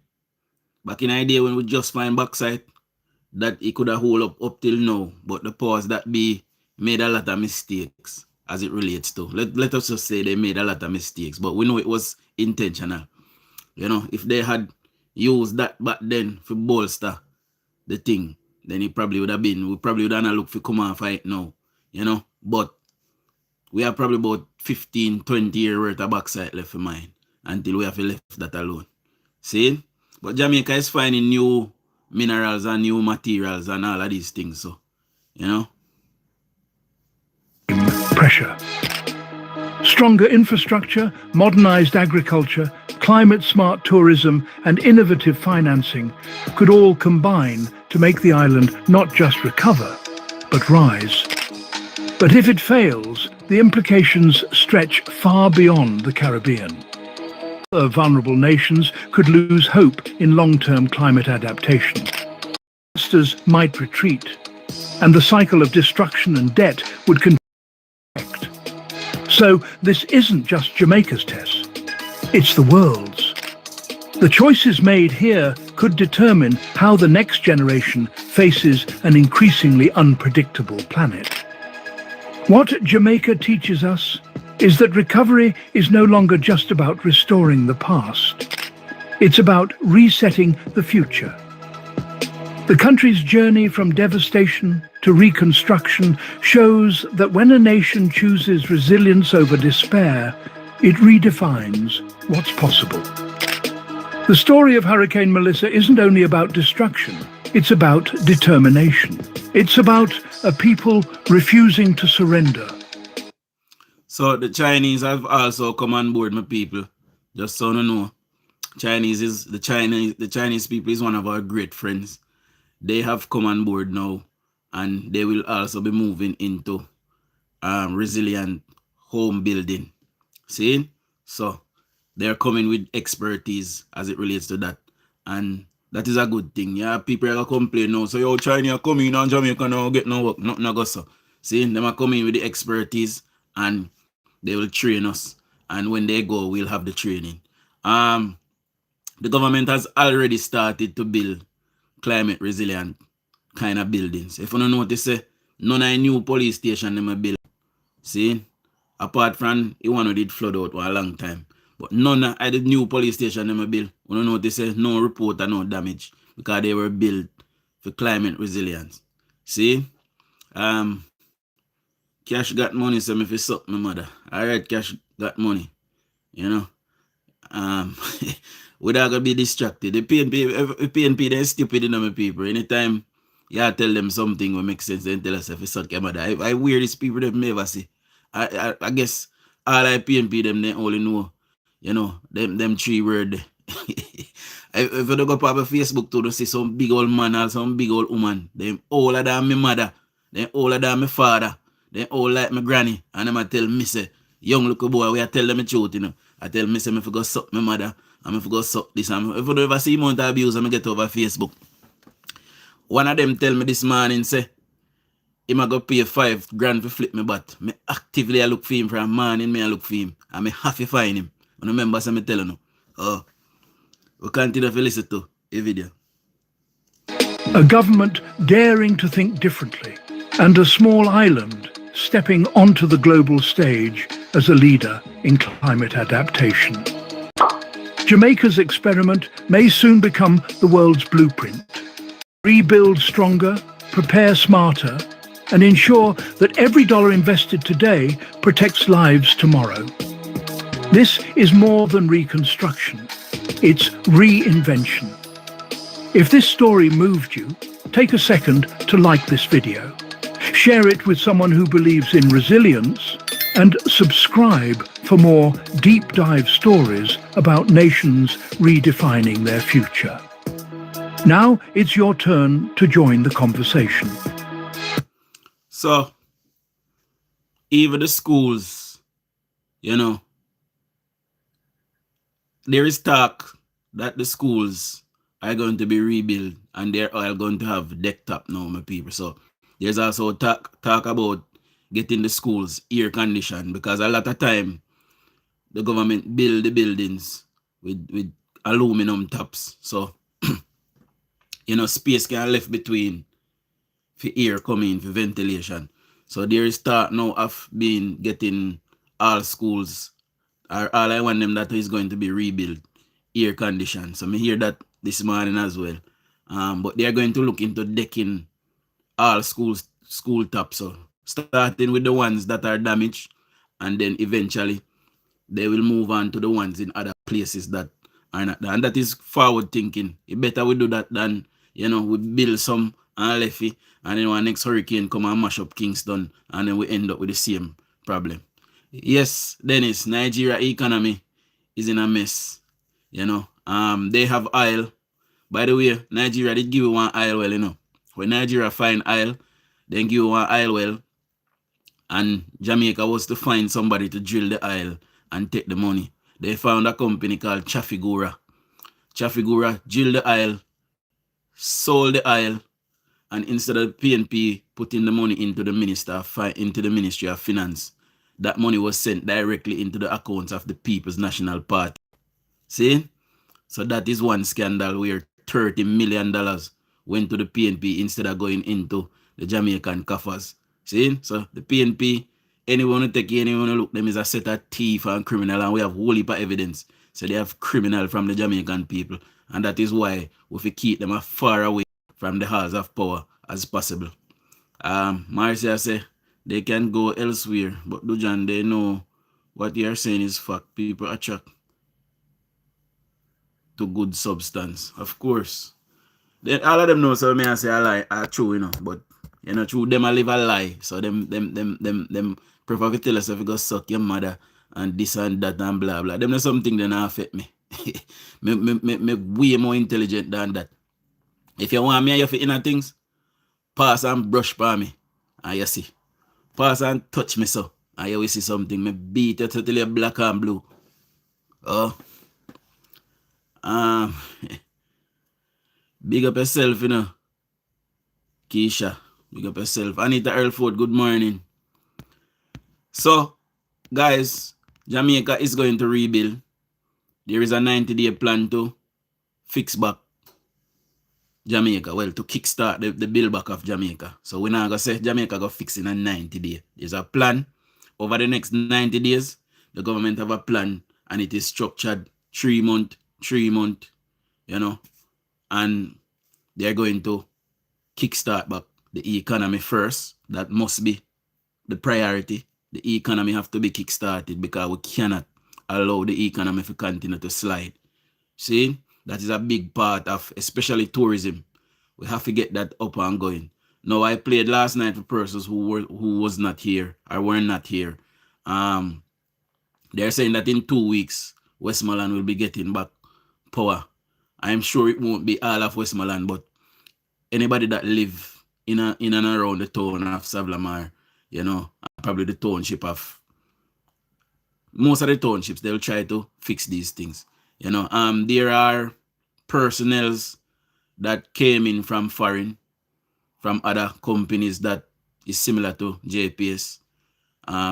when we just find bauxite, that it could have hold up till now. But the powers that be made a lot of mistakes as it relates to. Let us just say they made a lot of mistakes, but we know it was intentional. You know, if they had used that back then for bolster the thing, then we probably would have looked for come and fight now. You know, but we have probably about 15, 20 years worth of bauxite left for mine until we have to left that alone. See? But Jamaica is finding new minerals and new materials and all of these things. So, you know. Pressure. Stronger infrastructure, modernized agriculture, climate-smart tourism, and innovative financing could all combine to make the island not just recover, but rise. But if it fails, the implications stretch far beyond the Caribbean. Other vulnerable nations could lose hope in long-term climate adaptation. Disasters might retreat, and the cycle of destruction and debt would continue. So this isn't just Jamaica's test, it's the world's. The choices made here could determine how the next generation faces an increasingly unpredictable planet. What Jamaica teaches us is that recovery is no longer just about restoring the past. It's about resetting the future. The country's journey from devastation to reconstruction shows that when a nation chooses resilience over despair, it redefines what's possible. The story of Hurricane Melissa isn't only about destruction, it's about determination. It's about a people refusing to surrender. So the Chinese have also come on board, my people. Just so you know. The Chinese people is one of our great friends. They have come on board now, and they will also be moving into resilient home building. See? So they're coming with expertise as it relates to that. And that is a good thing. Yeah, people are gonna complain now. So yo, China are coming on Jamaica now, get no work, nothing go so. See, them are coming with the expertise and they will train us. And when they go, we'll have the training. The government has already started to build climate resilient kind of buildings. If you don't notice, none of the new police station them a build. See? Apart from the one who did flood out for a long time. But none of the new police station them a build. You don't notice, no report or no damage. Because they were built for climate resilience. See? Cash got money, so if you suck my mother. Alright, Cash got money. You know? Without gonna be distracted. The PNP they're stupid in my people. Anytime you tell them something will make sense, then tell us if you suck your mother. I weirdest people they've never see. I guess all I PNP them they only know, you know, them 3 word. If you don't go up on Facebook to see some big old man or some big old woman, them older than my mother, them older than my father, them old like my granny, and them I tell me say, young little boy, we I tell them the truth, you know. I tell me say, if I go suck my mother, and if I go suck this, and if I don't ever see amount of abuse, I get over Facebook. One of them tell me this morning, say, he might go pay 5 grand for flip me butt. Me actively I look for him from morning, I look for him, and me have to find him. And remember, so me tell you, oh, we continue to listen to a video. A government daring to think differently, and a small island stepping onto the global stage as a leader in climate adaptation. Jamaica's experiment may soon become the world's blueprint. Rebuild stronger, prepare smarter, and ensure that every dollar invested today protects lives tomorrow. This is more than reconstruction. It's reinvention. If this story moved you, take a second to like this video. Share it with someone who believes in resilience, and subscribe for more deep dive stories about nations redefining their future. Now it's your turn to join the conversation. So, even the schools, you know, there is talk that the schools are going to be rebuilt and they're all going to have deck top now, my people. So, there's also talk about getting the schools air conditioned, because a lot of time the government build the buildings with aluminum tops. So, you know, space can left between for air coming, for ventilation. So there is talk now of getting all schools, or all I want them that is going to be rebuilt, air conditioned. So I hear that this morning as well. But they are going to look into decking all school tops. So starting with the ones that are damaged, and then eventually they will move on to the ones in other places that are not there. And that is forward thinking. It better we do that than, you know, we build some and left it, and then when next hurricane come and mash up Kingston, and then we end up with the same problem. Yes, Dennis, Nigeria economy is in a mess. You know, they have oil. By the way, Nigeria did give you one oil well, you know. When Nigeria find oil, then give you one oil well, and Jamaica was to find somebody to drill the oil and take the money. They found a company called Trafigura. Trafigura drilled the oil, sold the oil, and instead of PNP putting the money into the Ministry of Finance, that money was sent directly into the accounts of the People's National Party. See? So that is one scandal where $30 million went to the PNP instead of going into the Jamaican coffers. See? So the PNP, anyone who take anyone who look them is a set of thief and criminal, and we have whole heap of evidence. So they have criminal from the Jamaican people. And that is why we have keep them as far away from the halls of power as possible. Marcia say they can go elsewhere, but Dujan, they know what you are saying is fact. People attract to good substance, of course. Then all of them know, so me I say I lie, I true, you know, but you know, true, them I live a lie. So them prefer to tell us if you go suck your mother and this and that and blah blah. Them know something that affect me. me way more intelligent than that. If you want me and you fit inner things, pass and brush by me, and you see. Pass and touch me so, and you will see something. Me beat you till you're black and blue. Oh. Big up yourself, you know. Keisha, big up yourself. Anita Earlford, good morning. So, guys, Jamaica is going to rebuild. There is a 90-day plan to fix back Jamaica. Well, to kickstart the build back of Jamaica. So, we're not going to say Jamaica go fix in a 90 days. There's a plan. Over the next 90 days, the government have a plan, and it is structured 3 month, you know, and they're going to kickstart back the economy first. That must be the priority. The economy have to be kickstarted because we cannot allow the economy to continue to slide. See, that is a big part of, especially tourism. We have to get that up and going. Now, I played last night for persons who was not here or were not here. They're saying that in 2 weeks, Westmoreland will be getting back power. I'm sure it won't be all of Westmoreland, but anybody that live in and around the town of Savlamar, you know, probably the township of most of the townships, they'll try to fix these things. You know, there are personnels that came in from foreign, from other companies that is similar to JPS.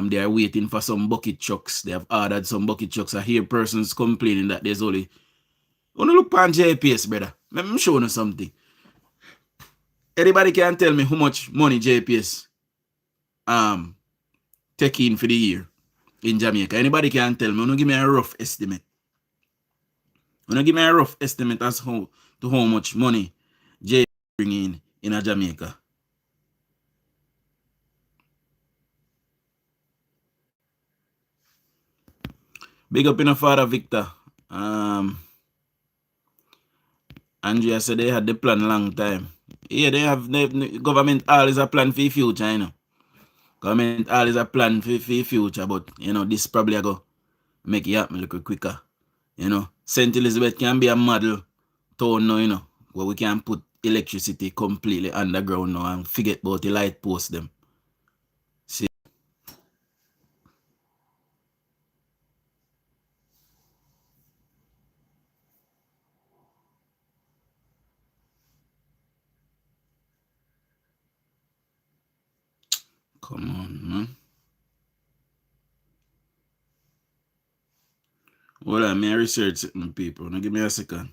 They are waiting for some bucket trucks. They have ordered some bucket trucks. I hear persons complaining that there's only, when you look on JPS, brother, let me show you something. Anybody can tell me how much money JPS take in for the year in Jamaica? Anybody can tell me? Give me a rough estimate. Give me a rough estimate as to how much money JPS bring in Jamaica. Big up in a Father Victor. Andrea said they had the plan long time. Yeah, they have the government always a plan for the future, you know. Government always a plan for the future, but you know, this probably go make it happen a little quicker. You know, St. Elizabeth can be a model town now, you know, where we can put electricity completely underground now and forget about the light post them. See. Come on, man. Hold on, may I research it, my people. Now give me a second.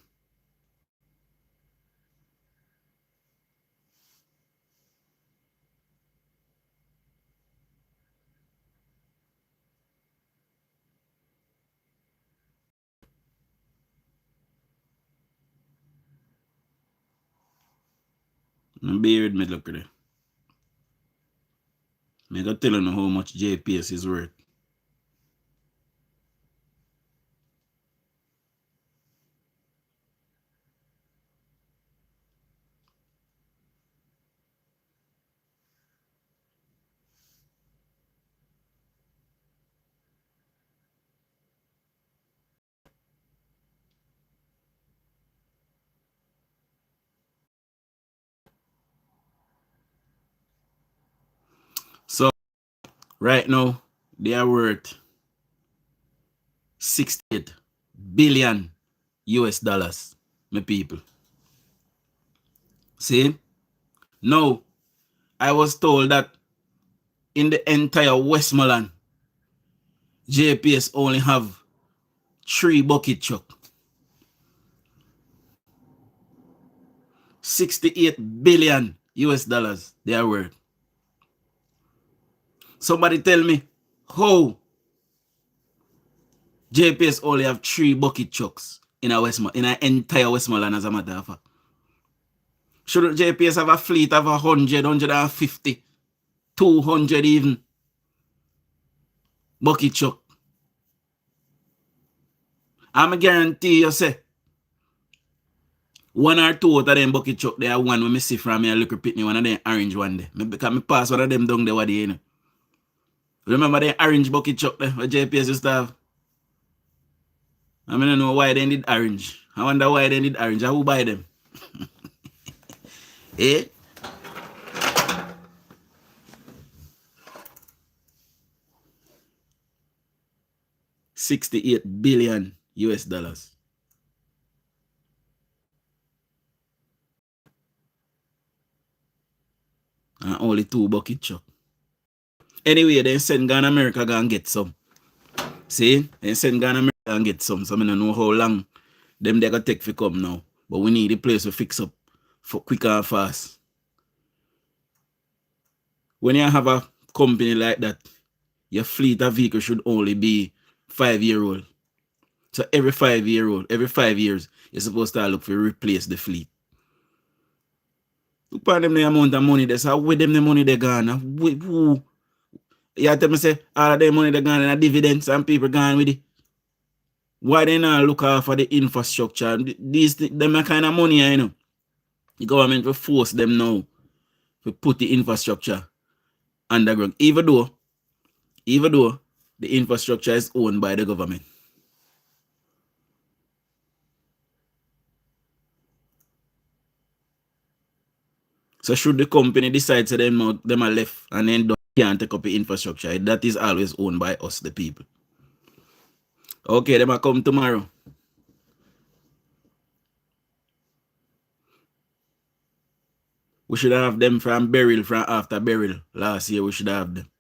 Now bear with me, look at it. I'm going to tell you how much JPS is worth. So, right now, they are worth 68 billion US dollars, my people. See? Now, I was told that in the entire Westmoreland, JPS only have 3 bucket truck. $68 billion US dollars they are worth. Somebody tell me how JPS only have 3 bucket trucks in an entire Westmoreland, as a matter of fact. Should JPS have a fleet of 100, 150, 200 even bucket truck? I'm guarantee you say 1 or 2 out of them bucket truck, they are one when me see from me a little pitney, one of them orange one day. Because me pass one of them down there, what they, you know. Remember the orange bucket truck there, where JPS used to have? I don't know why they need orange. I wonder why they need orange. Who buy them? Eh? $68 billion US dollars. And only 2 bucket truck. Anyway, they send Ghana America go and get some. See? They send Ghana America and get some. So I don't know how long them they gonna take to come now. But we need the place to fix up for quick and fast. When you have a company like that, your fleet of vehicles should only be 5-year-old. So every 5 years, you're supposed to look for replace the fleet. Look at them the amount of money they say, where them the money they gone? Who? You tell me say all of the money they gone in dividends and people gone with it. Why they not look out for the infrastructure? Them kind of money, you know. The government will force them now to put the infrastructure underground. Even though the infrastructure is owned by the government. So should the company decide to them are left and then can't take up the infrastructure, that is always owned by us, the people. Okay, they might come tomorrow. We should have them from after burial. Last year we should have them.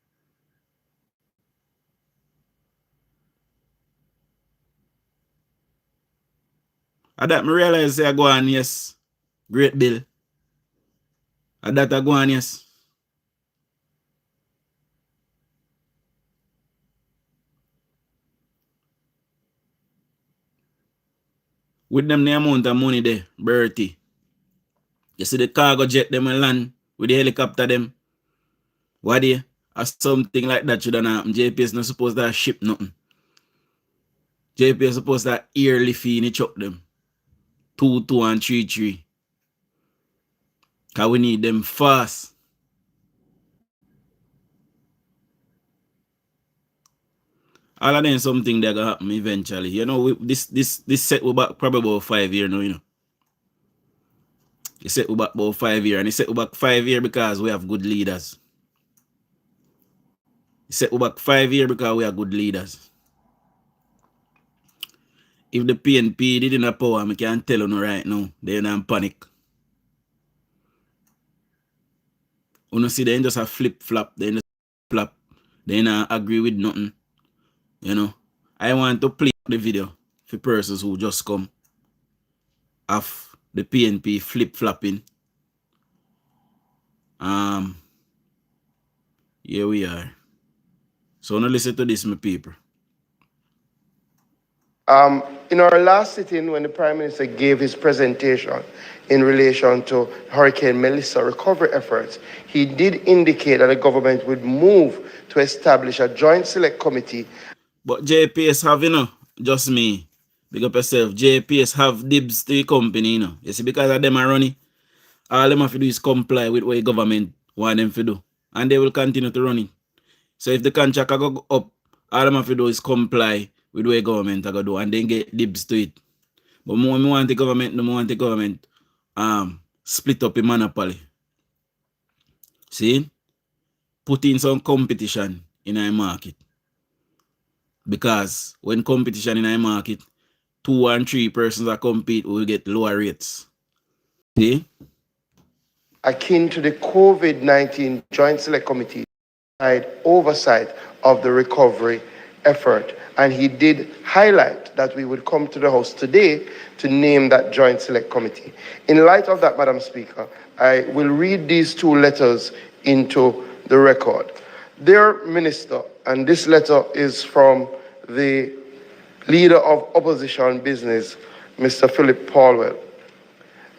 And that me realize say I go on, yes. Great bill. And that I go on, yes. With them the amount of money there, Bertie. You see the cargo jet them and land with the helicopter them. What do you? Or something like that should happen. JPS not supposed to ship nothing. JPS supposed to yearly fee in the truck them. 2, 2 and 3, 3. Cause we need them fast. All of them something that gonna happen eventually. You know, this set we back probably about 5 years now, you know. It set we back about 5 years, and it set we back 5 years because we have good leaders. It set we back 5 years because we are good leaders. If the PNP didn't have power, I can't tell you right now, they're in panic. You see, they just a flip-flop, they just flop, they not agree with nothing. You know, I want to play the video for persons who just come off the PNP flip-flopping. Here we are. So now listen to this, my people. In our last sitting, when the Prime Minister gave his presentation in relation to Hurricane Melissa recovery efforts, he did indicate that the government would move to establish a joint select committee. But JPS have, you know, just me, big up yourself, JPS have dibs to the company, you know. You see, because of them are running, all them have to do is comply with what the government want them to do. And they will continue to run it. So if the contract go up, all them have to do is comply with what the government are going to do and then get dibs to it. But more want the government split up in monopoly. See? Put in some competition in our market. Because when competition in our market, 2 and 3 persons that compete will get lower rates. See? Akin to the COVID-19 Joint Select Committee, oversight of the recovery effort. And he did highlight that we would come to the House today to name that Joint Select Committee. In light of that, Madam Speaker, I will read these two letters into the record. Dear Minister, and this letter is from the Leader of Opposition Business, Mr. Philip Paulwell.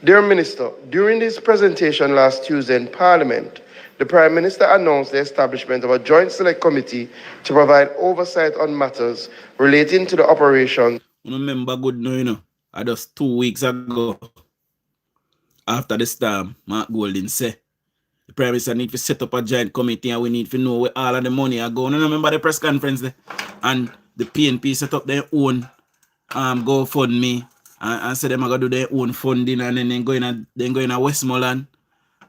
Dear Minister, during his presentation last Tuesday in Parliament, the Prime Minister announced the establishment of a Joint Select Committee to provide oversight on matters relating to the operation. Remember good now, you know, just 2 weeks ago, after the storm, Mark Golding said, the Prime Minister need to set up a joint committee and we need to know where all of the money are going. You remember the press conference there? And the PNP set up their own GoFundMe and said them are going to do their own funding and then go in a Westmoreland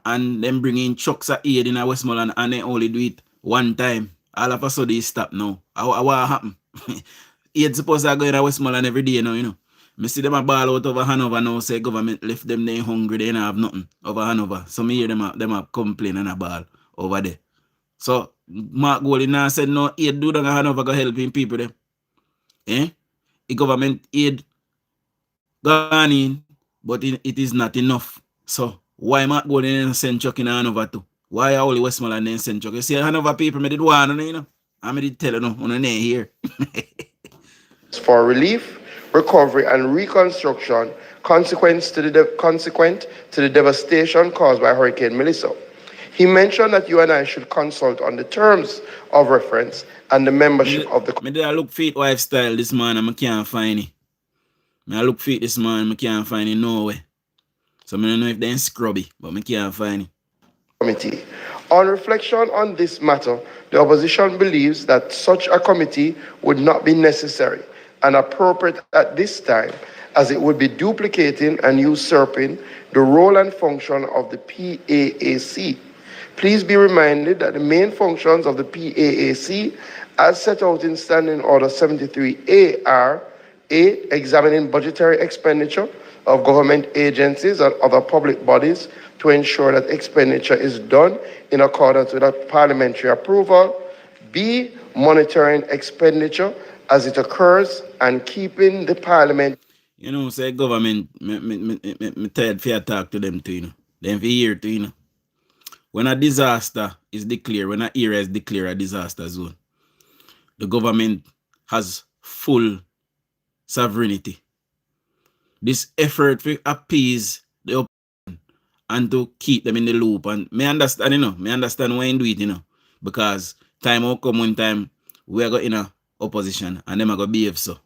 and then bring in trucks of aid in a Westmoreland and then only do it one time. All of a sudden they stop now. What happened? Aid supposed to go in a Westmoreland every day now, you know. I see them a ball out over Hanover now, say government left them there hungry, they don't have nothing over Hanover. So me hear them a complain and a ball over there. So Mark Golding now said no aid do that Hanover go helping people there. The government aid gone in, but it is not enough. So why Mark Golding send truck in Hanover too? Why are only Westmoreland then send truck? You see Hanover people me did one, you know. I did tell you no, on the here. For relief, recovery and reconstruction consequent to the devastation caused by Hurricane Melissa. He mentioned that you and I should consult on the terms of reference and the membership of the committee. I look fit lifestyle this morning, I can't find it. I look fit this morning, I can't find it nowhere. So I don't know if they're scrubby, but I can't find it. Committee. On reflection on this matter, the opposition believes that such a committee would not be necessary and appropriate at this time, as it would be duplicating and usurping the role and function of the PAAC. Please be reminded that the main functions of the PAAC, as set out in Standing Order 73A, are A. Examining budgetary expenditure of government agencies and other public bodies to ensure that expenditure is done in accordance with that parliamentary approval. B. Monitoring expenditure as it occurs and keeping the parliament. You know, say government, me tired for talk to them too, you know. Them for hear too, you know. When a disaster is declared, when an area is declared a disaster zone, the government has full sovereignty. This effort to appease the opposition and to keep them in the loop. And me understand, you know, me understand why you do it, you know. Because time will come one time we are going in a opposition and them are going to behave so.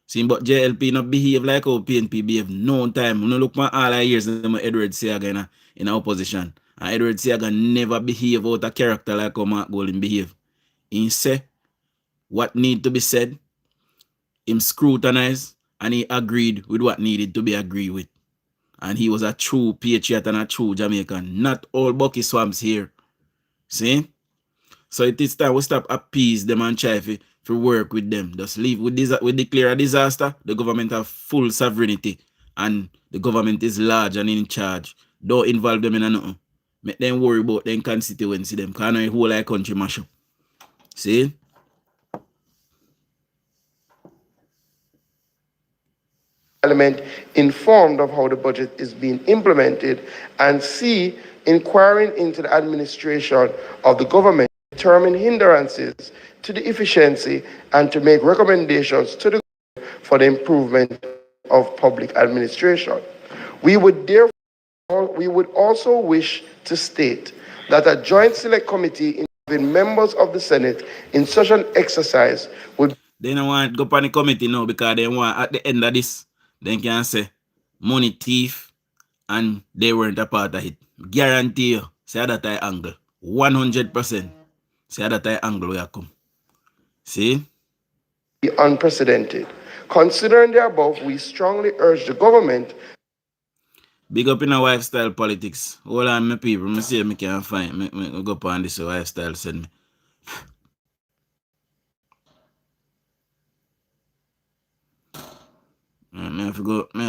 See, but JLP not behave like how PNP behave no time. You know, look at all the years Edward Seaga in opposition. And Edward Seaga never behave out of character like how Mark Golding behave. He say what need to be said, him scrutinized, and he agreed with what needed to be agreed with. And he was a true patriot and a true Jamaican. Not all Bucky Swamps here. See? So it is time we stop appease them and try to work with them. Just leave with this. We declare a disaster. The government have full sovereignty, and the government is large and in charge. Don't involve them in nothing. Make them worry about their constituency. Them can't know whole like country mash up. See? Parliament informed of how the budget is being implemented, and C. Inquiring into the administration of the government, determine hindrances to the efficiency, and to make recommendations to the government for the improvement of public administration. We would also wish to state that a joint select committee involving members of the Senate in such an exercise would. They don't want to go on the committee now because they want at the end of this, they can say money thief and they weren't a part of it. Guarantee you, say that I angle. 100%. Say that I angle where I come. See? Unprecedented. Considering the above, we strongly urge the government. Big up in a lifestyle politics. Hold on, my people. I see if I can find. Me go up on this lifestyle send me. I have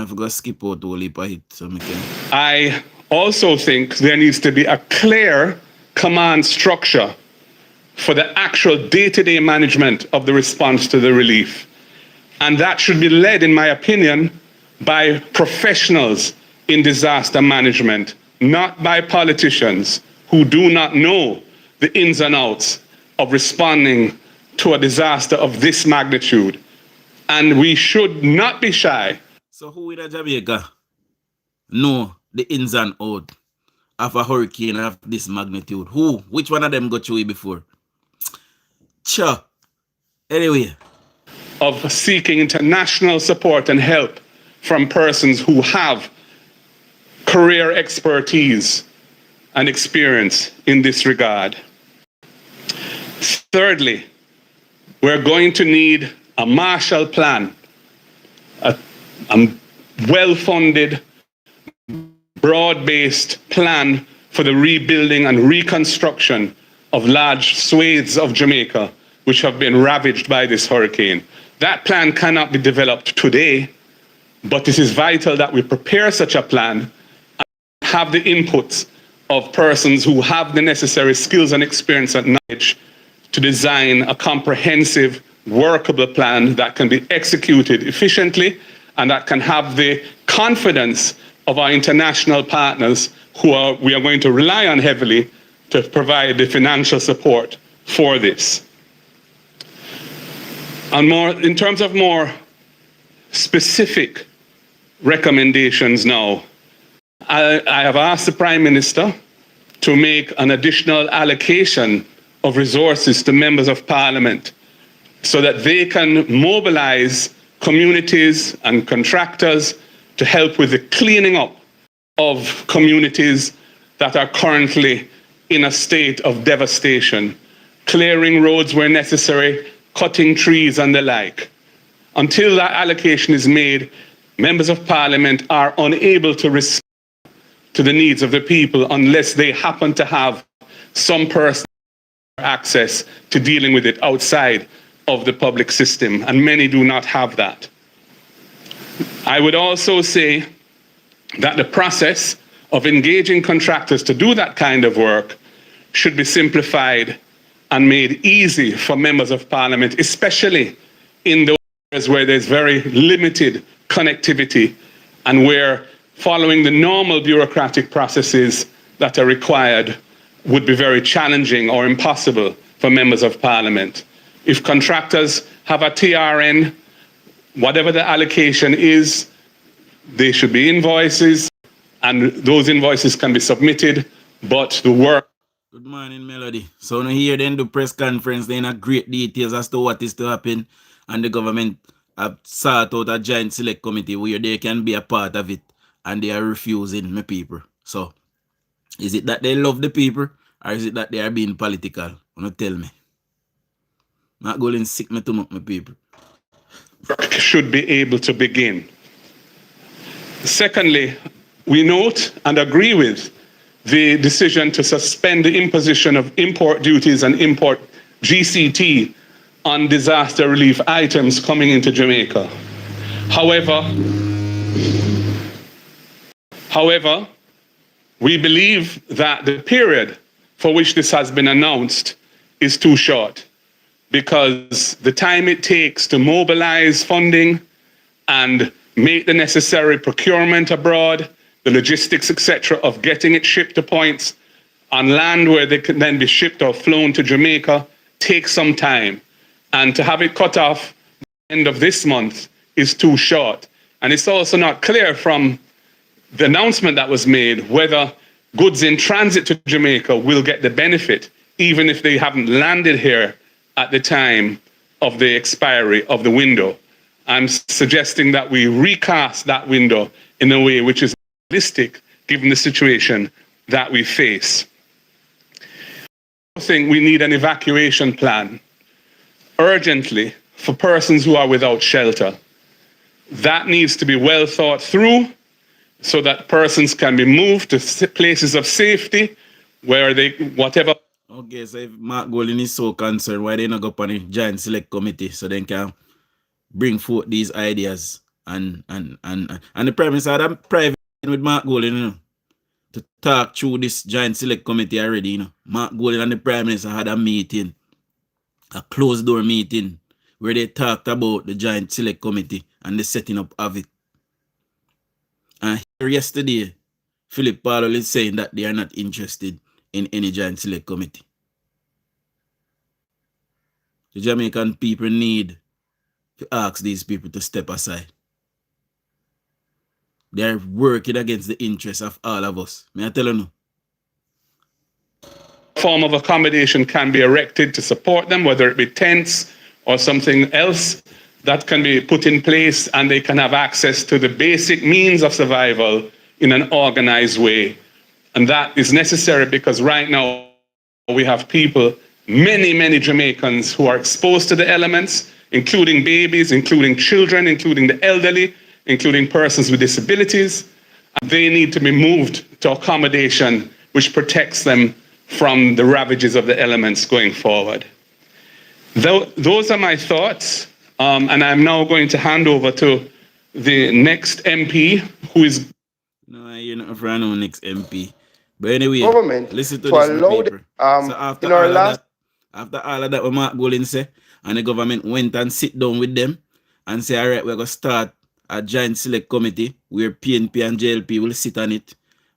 to go skip out all heap of it so I can. I also think there needs to be a clear command structure for the actual day-to-day management of the response to the relief. And that should be led, in my opinion, by professionals in disaster management, not by politicians who do not know the ins and outs of responding to a disaster of this magnitude. And we should not be shy. So who in Jamaica know the ins and outs of a hurricane of this magnitude? Who? Which one of them got through it before? Sure. Anyway. Of seeking international support and help from persons who have career expertise and experience in this regard. Thirdly, we're going to need a Marshall Plan, a well-funded, broad-based plan for the rebuilding and reconstruction of large swathes of Jamaica which have been ravaged by this hurricane. That plan cannot be developed today, but it is vital that we prepare such a plan and have the inputs of persons who have the necessary skills and experience and knowledge to design a comprehensive, workable plan that can be executed efficiently and that can have the confidence of our international partners we are going to rely on heavily to provide the financial support for this. And in terms of more specific recommendations now, I have asked the Prime Minister to make an additional allocation of resources to members of Parliament so that they can mobilize communities and contractors to help with the cleaning up of communities that are currently in a state of devastation, clearing roads where necessary, cutting trees and the like. Until that allocation is made, members of Parliament are unable to respond to the needs of the people unless they happen to have some personal access to dealing with it outside of the public system, and many do not have that. I would also say that the process of engaging contractors to do that kind of work should be simplified and made easy for members of Parliament, especially in those areas where there's very limited connectivity and where following the normal bureaucratic processes that are required would be very challenging or impossible for members of Parliament. If contractors have a TRN, whatever the allocation is, they should be invoices, and those invoices can be submitted, but the work... Good morning, Melody. So now here then the press conference, they in a great details as to what is to happen, and the government have sought out a giant select committee where they can be a part of it, and they are refusing my people. So, is it that they love the people, or is it that they are being political? Wanna tell me? Not going sick me to my people. Should be able to begin. Secondly, we note and agree with the decision to suspend the imposition of import duties and import GCT on disaster relief items coming into Jamaica. However, we believe that the period for which this has been announced is too short, because the time it takes to mobilize funding and make the necessary procurement abroad, the logistics, etc., of getting it shipped to points on land where they can then be shipped or flown to Jamaica takes some time. And to have it cut off by the end of this month is too short. And it's also not clear from the announcement that was made whether goods in transit to Jamaica will get the benefit, even if they haven't landed here at the time of the expiry of the window. I'm suggesting that we recast that window in a way which is realistic given the situation that we face. I think we need an evacuation plan urgently for persons who are without shelter. That needs to be well thought through so that persons can be moved to places of safety where they, whatever. Okay, so if Mark Golding is so concerned, why they not go on a giant select committee so they can bring forth these ideas and the Prime Minister had a private with Mark Golding, you know, to talk through this giant select committee already, you know. Mark Golding and the Prime Minister had a meeting a closed door meeting where they talked about the Joint Select Committee and the setting up of it. And here yesterday, Philip Powell is saying that they are not interested in any Joint Select Committee. The Jamaican people need to ask these people to step aside. They are working against the interests of all of us. May I tell you no? Form of accommodation can be erected to support them, whether it be tents or something else that can be put in place, and they can have access to the basic means of survival in an organized way. And that is necessary because right now we have people, many Jamaicans who are exposed to the elements, including babies, including children, including the elderly, including persons with disabilities. And they need to be moved to accommodation which protects them from the ravages of the elements going forward. Those are my thoughts, and I'm now going to hand over to the next MP, who is... No, you're not from no next MP. But anyway, government listen to to this allow paper. So in our last after all of that, what Mark Golin say, and the government went and sit down with them and say, all right, we're going to start a Joint Select Committee where PNP and JLP will sit on it,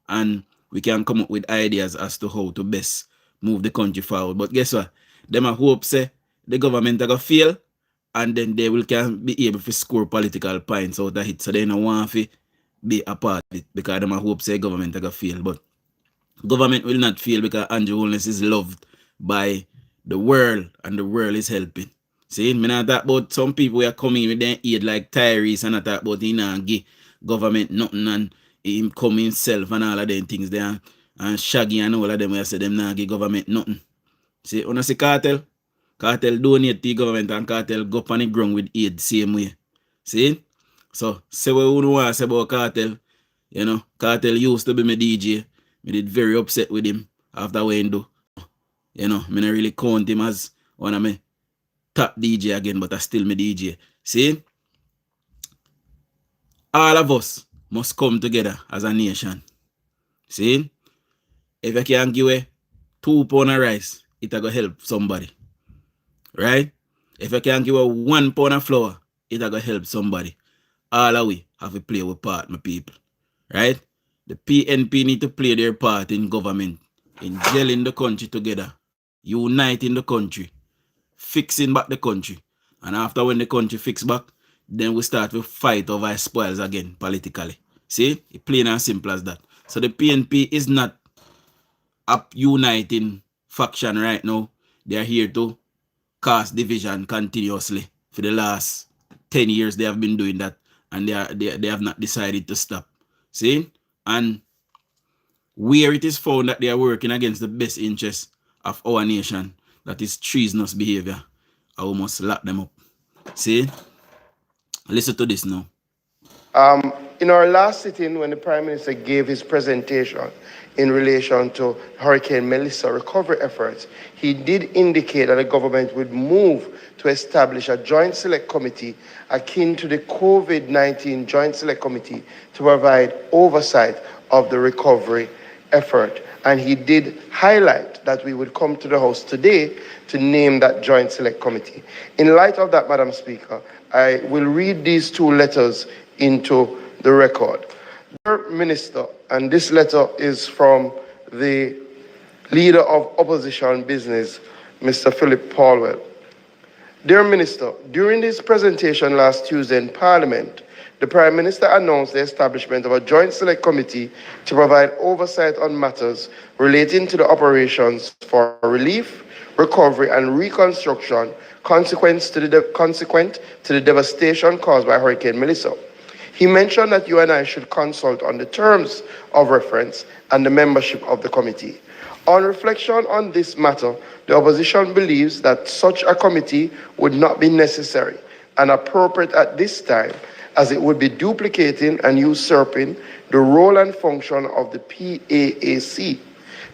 and we can come up with ideas as to how to best move the country forward. But guess what? Them a hope say the government are going to fail, and then they will can be able to score political points out of it. So they don't want to be a part of it because them a hope say government are going to fail. But government will not fail because Andrew Holness is loved by the world, and the world is helping. See, me not talk about some people who are coming with their aid like Tyrese, and I talk about he not give government nothing, and him come himself and all of them things there, and Shaggy and all of them where I say them not give government nothing. See, when I see Cartel donate to the government, and Cartel go up on the ground with aid same way. See? So, say what you want to say about Cartel. You know, Cartel used to be my DJ. Me did very upset with him after what he do. You know, me not really count him as one of my top DJ again, but I still my DJ. See? All of us must come together as a nation. See? If I can give away 2 pounds of rice, it'll go help somebody. Right? If I can give away 1 pound of flour, it'll go help somebody. All of we have to play our part, my people. Right? The PNP need to play their part in government, in gelling the country together, uniting the country, fixing back the country. And after when the country fix back, then we start to fight over spoils again politically. See? It's plain and simple as that. So the PNP is not a uniting faction right now. They are here to cause division continuously. For the last 10 years they have been doing that, and they have not decided to stop. See? And where it is found that they are working against the best interests of our nation, that is treasonous behavior, I almost lock them up. See? Listen to this now. In our last sitting, when the Prime Minister gave his presentation in relation to Hurricane Melissa recovery efforts, he did indicate that the government would move to establish a Joint Select Committee akin to the COVID-19 Joint Select Committee to provide oversight of the recovery effort. And he did highlight that we would come to the House today to name that Joint Select Committee. In light of that, Madam Speaker, I will read these 2 letters into the record. Dear Minister, and this letter is from the Leader of Opposition Business, Mr. Philip Powell. Dear Minister, during this presentation last Tuesday in Parliament, the Prime Minister announced the establishment of a Joint Select Committee to provide oversight on matters relating to the operations for relief, recovery, and reconstruction consequent to the devastation caused by Hurricane Melissa. He mentioned that you and I should consult on the terms of reference and the membership of the committee. On reflection on this matter, the opposition believes that such a committee would not be necessary and appropriate at this time, as it would be duplicating and usurping the role and function of the PAAC.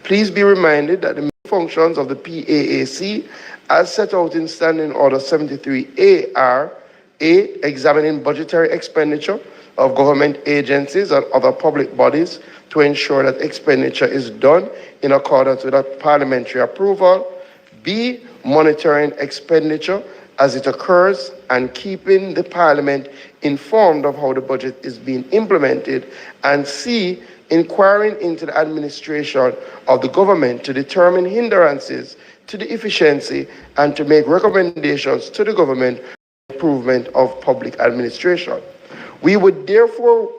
Please be reminded that the main functions of the PAAC, as set out in Standing Order 73A, are A, examining budgetary expenditure of government agencies and other public bodies to ensure that expenditure is done in accordance with that parliamentary approval. B, monitoring expenditure as it occurs and keeping the Parliament informed of how the budget is being implemented, and C, inquiring into the administration of the government to determine hindrances to the efficiency and to make recommendations to the government for improvement of public administration. We would therefore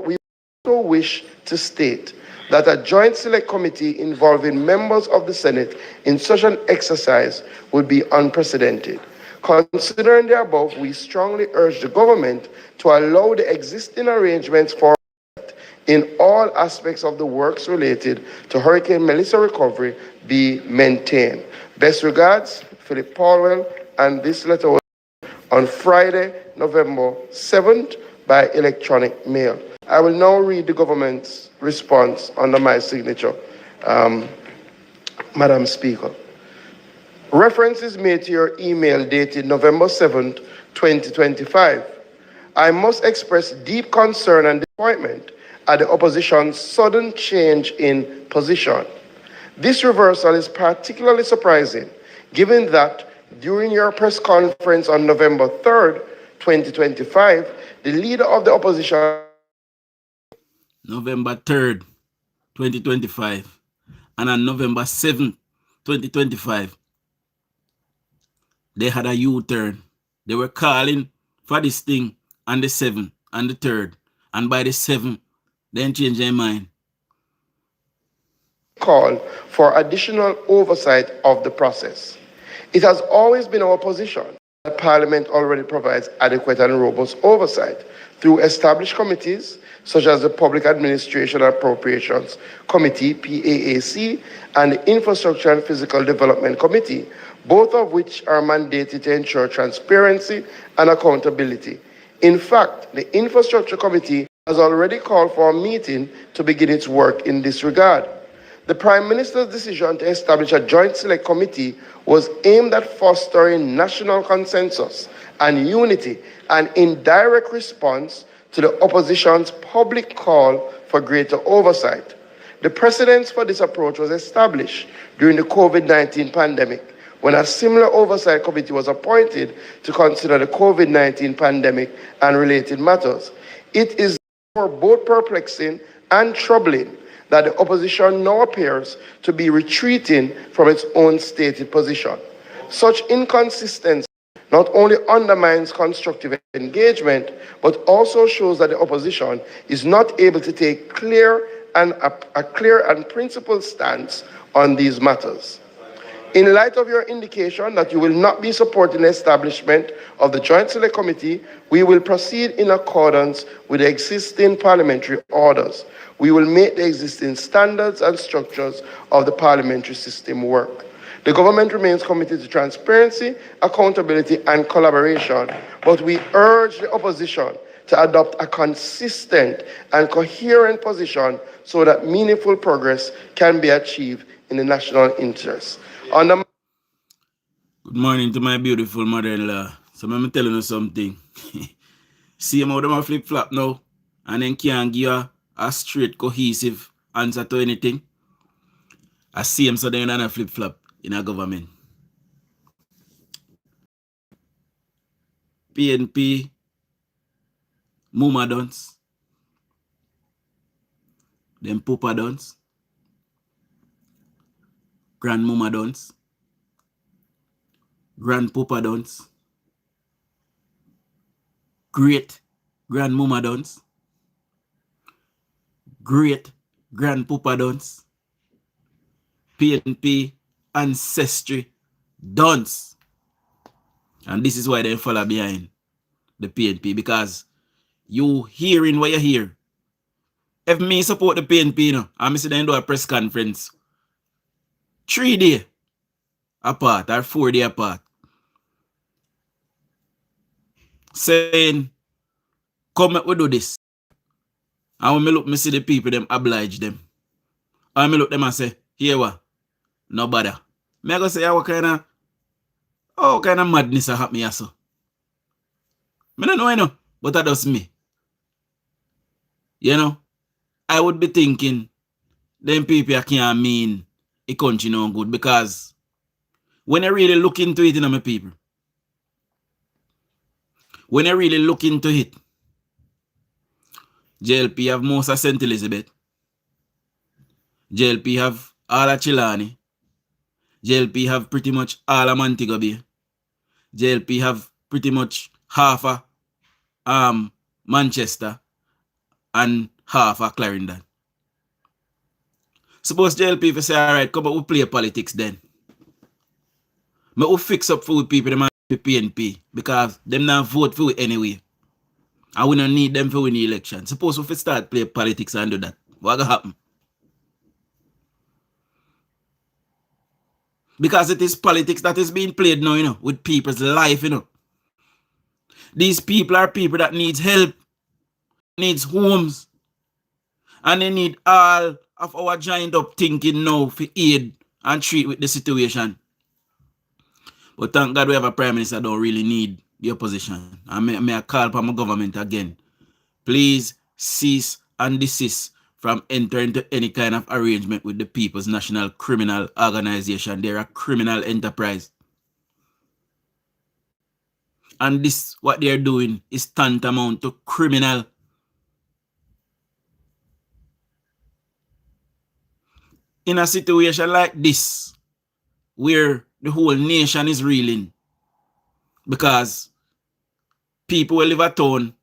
we also wish to state that a joint select committee involving members of the Senate in such an exercise would be unprecedented. Considering the above, we strongly urge the government to allow the existing arrangements for in all aspects of the works related to Hurricane Melissa recovery be maintained. Best regards, Philip Paulwell, and this letter was on Friday, November 7th by electronic mail. I will now read the government's response under my signature, Madam Speaker. Reference is made to your email dated November 7th, 2025. I must express deep concern and disappointment at the opposition's sudden change in position. This reversal is particularly surprising, given that during your press conference on November 3rd, 2025, the leader of the opposition November 3rd, 2025, and on November 7th, 2025, they had a U-turn. They were calling for this thing on the 7th and the 3rd, and by the 7th, then changed their mind. Call for additional oversight of the process. It has always been our position that Parliament already provides adequate and robust oversight through established committees such as the Public Administration and Appropriations Committee, PAAC, and the Infrastructure and Physical Development Committee, both of which are mandated to ensure transparency and accountability. In fact, the Infrastructure Committee has already called for a meeting to begin its work in this regard. The Prime Minister's decision to establish a joint select committee was aimed at fostering national consensus and unity, and in direct response to the opposition's public call for greater oversight. The precedence for this approach was established during the COVID-19 pandemic, when a similar oversight committee was appointed to consider the COVID-19 pandemic and related matters. It is therefore both perplexing and troubling that the opposition now appears to be retreating from its own stated position. Such inconsistency not only undermines constructive engagement, but also shows that the opposition is not able to take a clear and principled stance on these matters. In light of your indication that you will not be supporting the establishment of the Joint Select Committee, we will proceed in accordance with the existing parliamentary orders. We will make the existing standards and structures of the parliamentary system work. The government remains committed to transparency, accountability, and collaboration, but we urge the opposition to adopt a consistent and coherent position so that meaningful progress can be achieved in the national interest. Good morning to my beautiful mother-in-law. So I'm telling you something. See how them a flip-flop now, and then can't give a straight, cohesive answer to anything. I see him so they're not a flip-flop in a government. PNP, Muma dons, them Papa dons, Grand Muma dons, Grand Papa dons, Great Grand Muma dons, Great Grand Papa dons, PNP ancestry dons. And this is why they follow behind the PNP, because you hearing what you hear. If me support the PNP, you know, I'm see them do a press conference 3 days apart or 4 days apart, saying, come we do this. And when me look, me see the people, them oblige them. And me look them and say, here what? No bother. Me go say, what kind of madness happen here, so? Me don't know, you know, but that does me. You know, I would be thinking, them people can't mean a country no good, because When I really look into it, my people, when I really look into it, JLP have most of St. Elizabeth. JLP have all of Chilani. JLP have pretty much all of Montego Bay. JLP have pretty much half of Manchester and half of Clarendon. Suppose JLP if say, all right, come on, we play politics then. But we fix up for people, them PNP, because them not vote for it anyway. And we don't need them for win the election. Suppose if we start play politics and do that, what will happen? Because it is politics that is being played now, with people's life, These people are people that needs help, needs homes, and they need all of our joined up thinking now for aid and treat with the situation. But thank God we have a prime minister that don't really need the opposition. And may I call upon my government again. Please cease and desist from entering into any kind of arrangement with the People's National Criminal Organization. They're a criminal enterprise. And this, what they're doing, is tantamount to criminal. In a situation like this, where the whole nation is reeling, because people who live at town,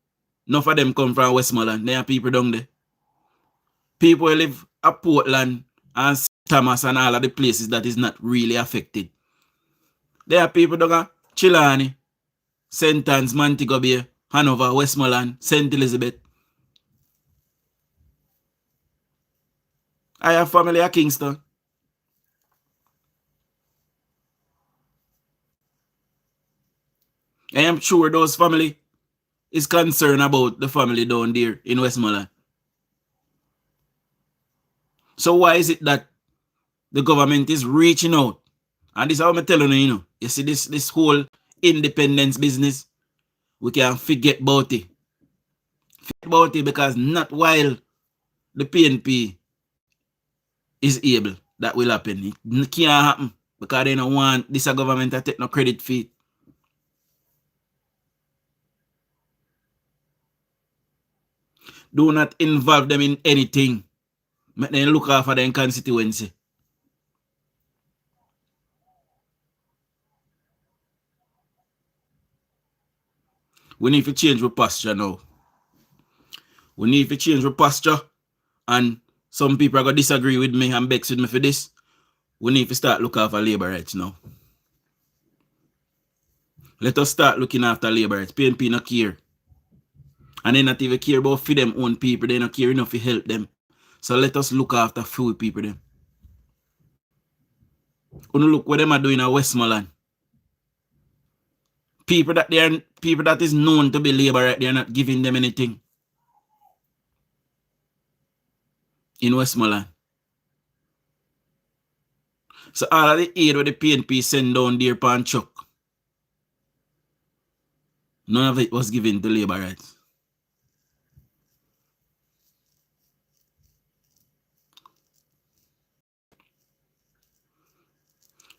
none of them come from Westmoreland. There are people down there. People who live at Portland and St. Thomas and all of the places that is not really affected. There are people down at Chilani, St. Anne's, Montego Bay, Hanover, Westmoreland, St. Elizabeth. I have family at Kingston. I am sure those family is concerned about the family down there in Westmoreland. So why is it that the government is reaching out? And this is how I'm telling you, you see this whole independence business, we can forget about it. Forget about it, because not while the PNP is able, that will happen. It can't happen because they don't want this government to take no credit for it. Do not involve them in anything. Make them look after their constituency. We need to change our posture now. We need to change our posture. And some people are going to disagree with me and vex with me for this. We need to start looking after labor rights now. Let us start looking after labor rights. PNP not care. And they not even care about for them own people. They not care enough to help them. So let us look after few people them. When you look what them are doing at Westmoreland. People that is known to be labor right, they are not giving them anything. In Westmoreland. So all of the aid where the PNP send down there pan truck, none of it was given to labor rights.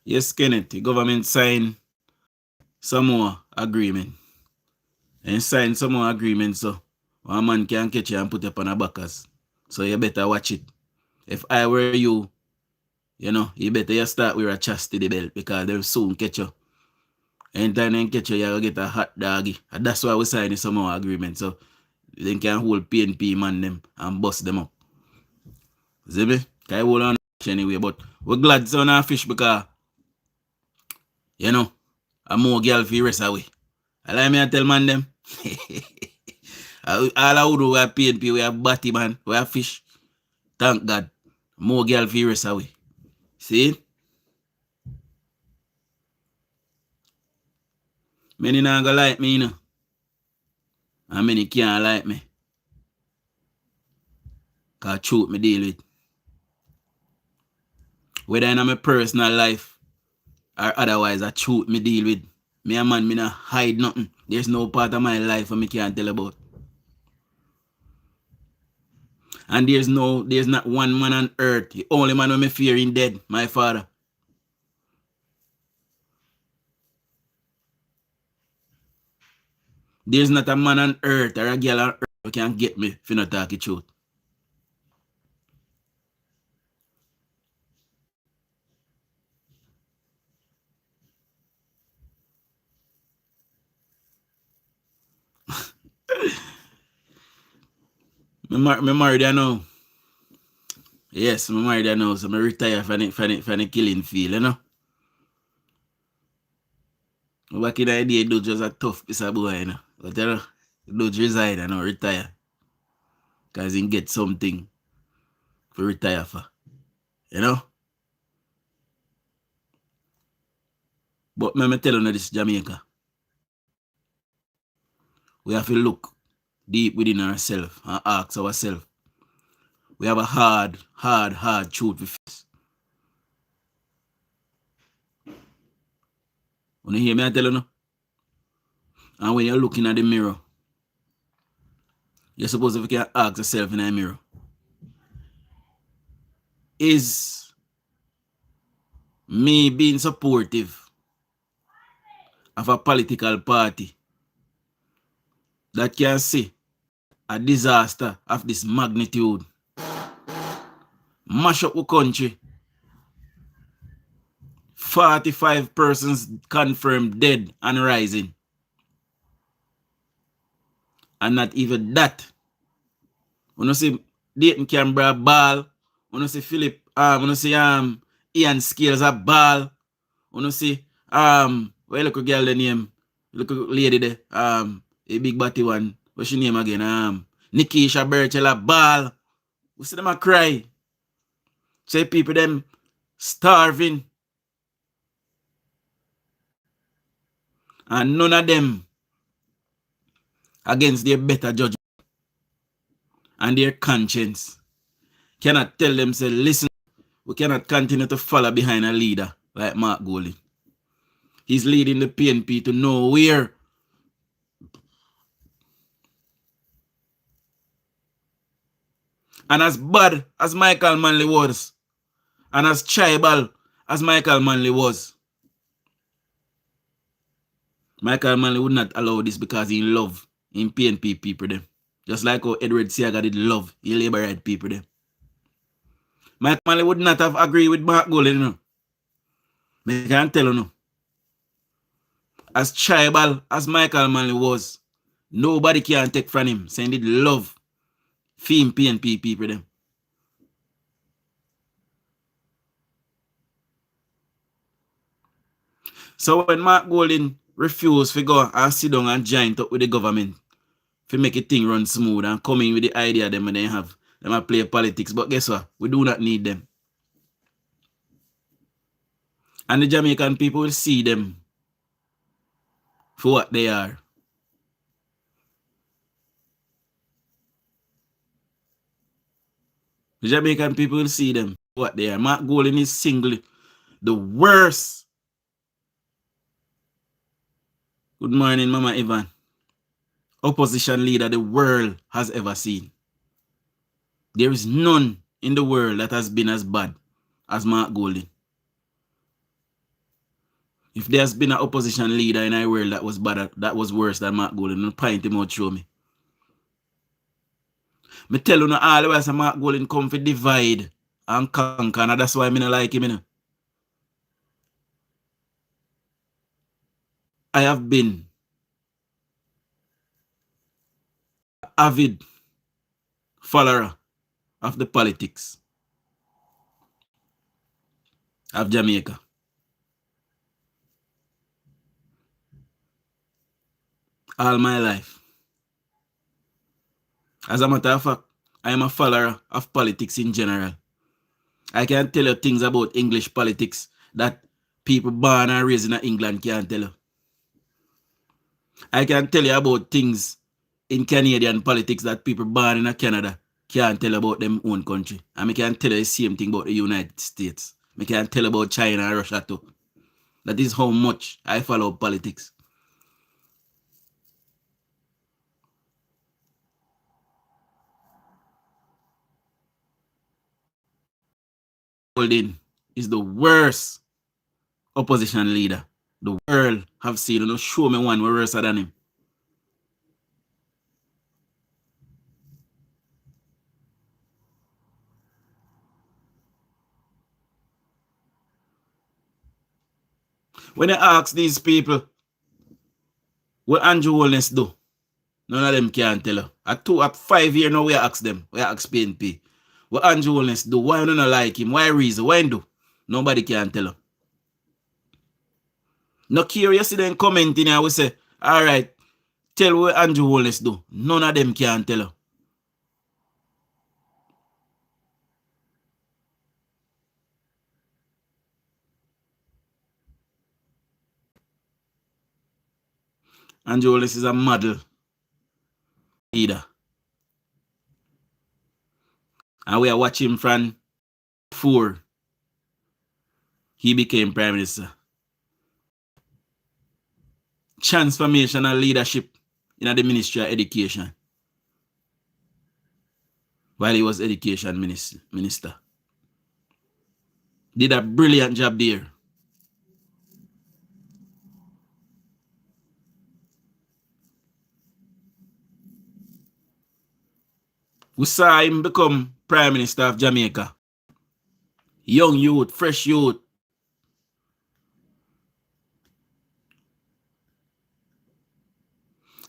Yes, Kenneth, the government signed some more agreement. And sign some more agreement, so one man can catch you and put it on a backers. So you better watch it. If I were you, you better start with a chastity belt, because they'll soon catch you. Anytime they catch you, you'll get a hot doggy. And that's why we signed some more agreement. So they can hold PNP man them and bust them up. See me? I hold on anyway, but we're glad it's on our fish, because a more girl for the rest away. I like me to tell man them. All I would do, we have PNP, we have batty man, we have fish. Thank God. More girl for the rest away. See? Many not gonna like me, and many can't like me. Because truth me deal with. Whether in my personal life or otherwise, a truth me deal with. Me a man, me not hide nothing. There's no part of my life that me can't tell about. And there's not one man on earth. The only man who me fear in dead, my father. There's not a man on earth or a girl on earth who can get me if you not talk the truth. Me married I know. Yes, me married I know. So I retire from the killing field, you know. Back in the day, Dodge was a tough piece of boy, you know. But you know, Dodge resign and now retire. Because he get something to retire for. You know? But me tell you this, Jamaica. We have to look deep within ourselves and ask ourselves. We have a hard truth to face. When you hear me, I tell you no? And when you're looking at the mirror, you're supposed to can ask yourself in the mirror. Is me being supportive of a political party that can see a disaster of this magnitude mash up the country, 45 persons confirmed dead and rising, and not even that? When you see Dayton Canberra ball, when you see Philip, when you see Ian Scales a ball, when you see where look a girl the name, look a lady there, a big body one, what's your name again? Nikisha Birchell a ball. We see them a cry. Say people them starving. And none of them against their better judgment and their conscience cannot tell them, say, listen, we cannot continue to follow behind a leader like Mark Golding. He's leading the PNP to nowhere. And as bad as Michael Manley was, and as tribal as Michael Manley was, Michael Manley would not allow this because he love in PNP people them. Just like how Edward Seaga did love in Labour Right people them. Michael Manley would not have agreed with Mark Golding, you know. I can't tell you no. As tribal as Michael Manley was, nobody can take from him saying he love Fame PNP people them. So when Mark Golding refused to go and sit down and join up with the government to make a thing run smooth and come in with the idea them they have, them a play politics. But guess what? We do not need them. And the Jamaican people will see them for what they are. The Jamaican people will see them for what they are. Mark Golding is singly the worst. Good morning, Mama Ivan. Opposition leader the world has ever seen. There is none in the world that has been as bad as Mark Golding. If there's been an opposition leader in our world that was better, that was worse than Mark Golding, don't point him out, show me. Me tell you no all the way as Mark Golding come for divide and conquer, and that's why I don't like him, you know. I have been an avid follower of the politics of Jamaica. All my life. As a matter of fact, I am a follower of politics in general. I can tell you things about English politics that people born and raised in England can't tell you. I can tell you about things in Canadian politics that people born in Canada can't tell about them own country. And I can tell you the same thing about the United States. I can tell about China and Russia too. That is how much I follow politics. Golding is the worst opposition leader the world have seen. You know, show me one worse than him. When I ask these people, what Andrew Holness do? None of them can tell her. At 5 years now, we ask them. We ask PNP. What Andrew Holness do? Why do not like him? Why reason? Why do? Nobody can tell her. No curious then commenting and we say, all right, tell what Andrew Holness do. None of them can tell her. Andrew Holness is a model leader. And we are watching from 4. He became Prime Minister. Transformational leadership in the Ministry of Education. While he was Education Minister. Did a brilliant job there. We saw him become Prime Minister of Jamaica. Young youth, fresh youth.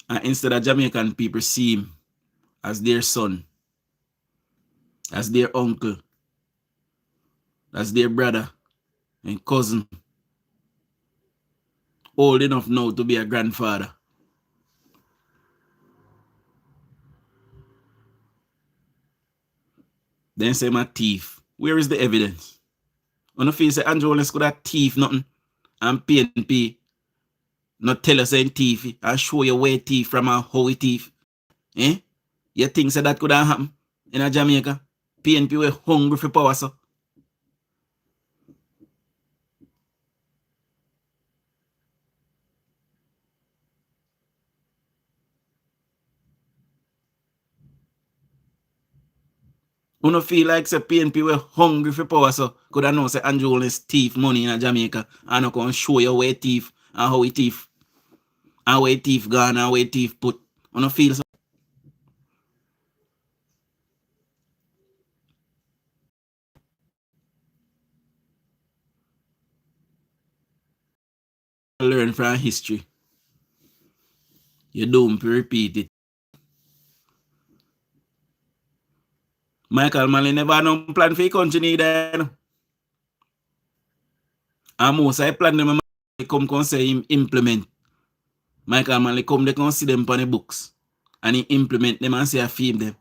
And instead of Jamaican people see him as their son, as their uncle, as their brother and cousin, old enough now to be a grandfather. Then say my thief. Where is the evidence? On the feel say Andrew Holness could have thief nothing and PNP not tell us ain't thief and show you where thief from and how he thief. Eh? You think so that could have happened in a Jamaica? PNP were hungry for power, so. You don't feel like say PNP were hungry for power, so could have known say Andrew Holness thief money in a Jamaica and I can show you where thief and how he thief. And where thief gone and where thief put. You don't feel so. Learn from history. You don't repeat it. Michael Manley never had no plan for the country neither. And most I plan them come say him implement. Michael Manley come they can see them on the books. And he implement them and say I feed them.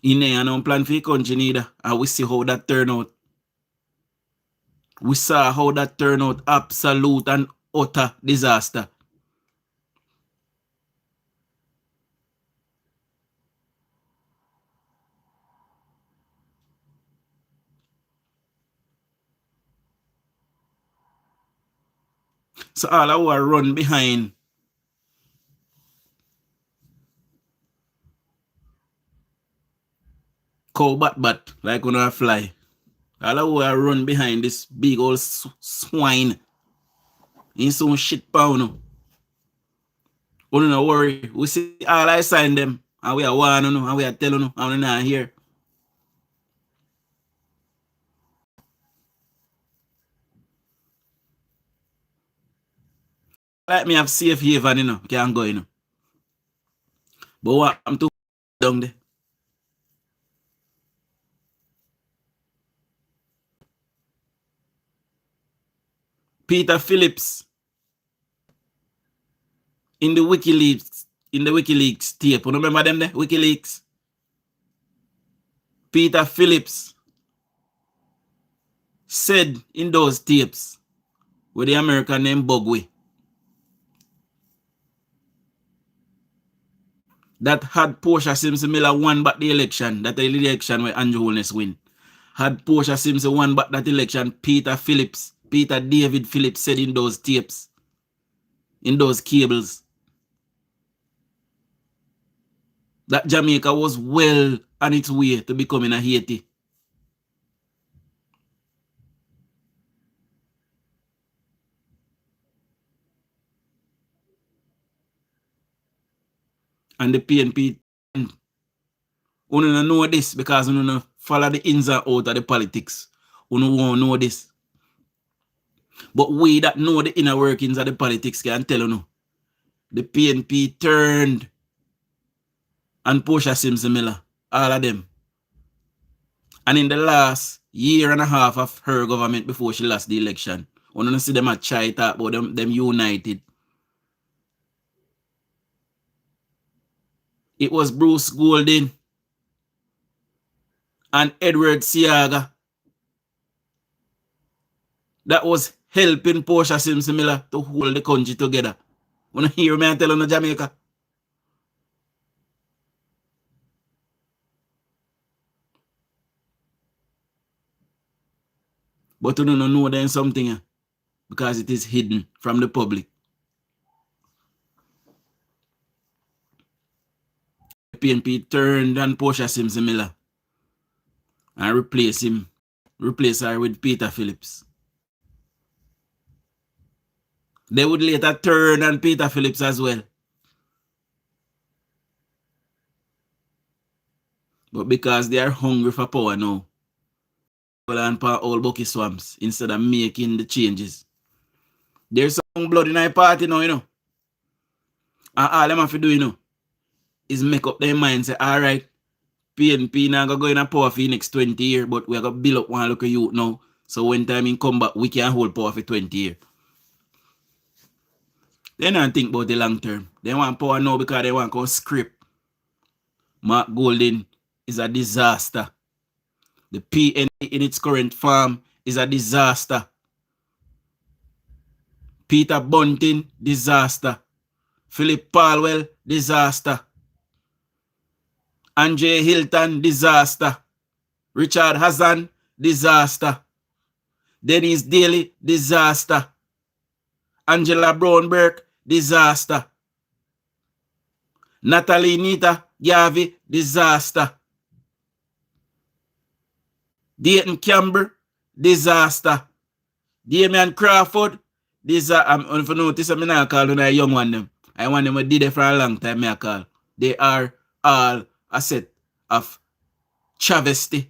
He never no plan for the country neither. And we see how that turn out. We saw how that turned out absolute and utter disaster. So all who are run behind cow bat like when I fly. All who are run behind this big old swine. Ain't some shit pound. Don't no worry. We see all I sign them and we are warning you and we are telling you and we not here. Like me have safe haven, you know, can't go, you know. But what I'm too down there. Peter Phillips in the WikiLeaks tape. You remember them there? WikiLeaks. Peter Phillips said in those tapes with the American name Bugway that had Portia Simpson Miller won back the election, that the election where Andrew Holness win. Had Portia Simpson won back that election, Peter David Phillips said in those tapes, in those cables, that Jamaica was well on its way to becoming a Haiti. And the PNP You don't know this because you don't follow the ins and outs of the politics. You don't want to know this. But we that know the inner workings of the politics can tell you no. The PNP turned and Portia Simpson Miller, all of them. And in the last year and a half of her government before she lost the election, we don't see them at try talk about them united. It was Bruce Golding and Edward Siaga that was helping Portia Simpson Miller to hold the country together. When you hear me and tell you Jamaica. But you don't know then something because it is hidden from the public. The PNP turned on Portia Simpson Miller and replace her with Peter Phillips. They would later turn on Peter Phillips as well. But because they are hungry for power now, and for all Bucky swamps instead of making the changes. There's some blood in our party now, you know. And all them have to do, you know, is make up their mind, say, all right, PNP now go in a power for the next 20 years, but we are going to build up one local youth now. So when time in come back, we can hold power for 20 years. They don't think about the long term. They want power now because they want to script. Mark Golding is a disaster. The PNP in its current form is a disaster. Peter Bunting, disaster. Philip Palwell, disaster. Andre Hilton, disaster. Richard Hassan, disaster. Dennis Daly, disaster. Angela Brownberg, disaster. Natalie Nita Garvey, disaster. Dayton Campbell, disaster. Damian Crawford, disaster. If you notice, I'm not calling a young one them. I want them to did it for a long time, I call. They are all a set of travesty.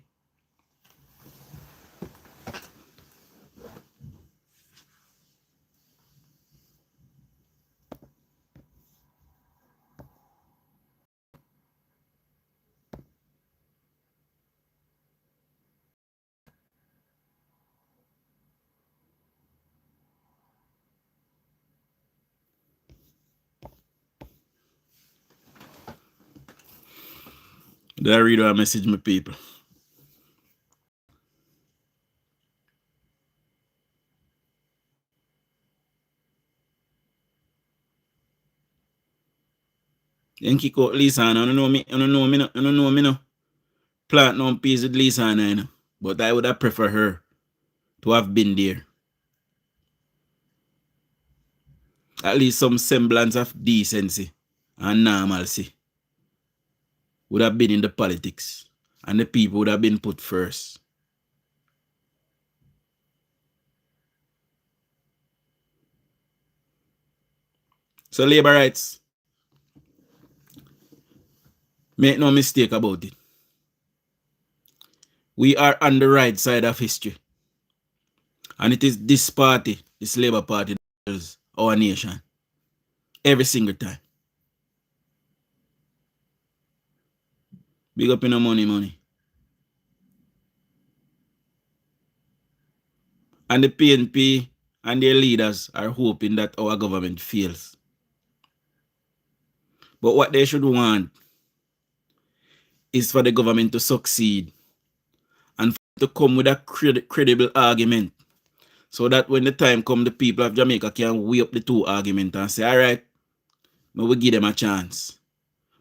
Do I read a message, my people? Then kick out Lisa, I don't know me, no. Plant no peace with Lisa, you know. But I would have preferred her to have been there. At least some semblance of decency and normalcy would have been in the politics, and the people would have been put first. So labor rights, make no mistake about it. We are on the right side of history. And it is this party, this Labour Party, that is our nation. Every single time. Big up in the money. And the PNP and their leaders are hoping that our government fails. But what they should want is for the government to succeed and to come with a credible argument, so that when the time comes, the people of Jamaica can weigh up the two arguments and say, all right, we will give them a chance.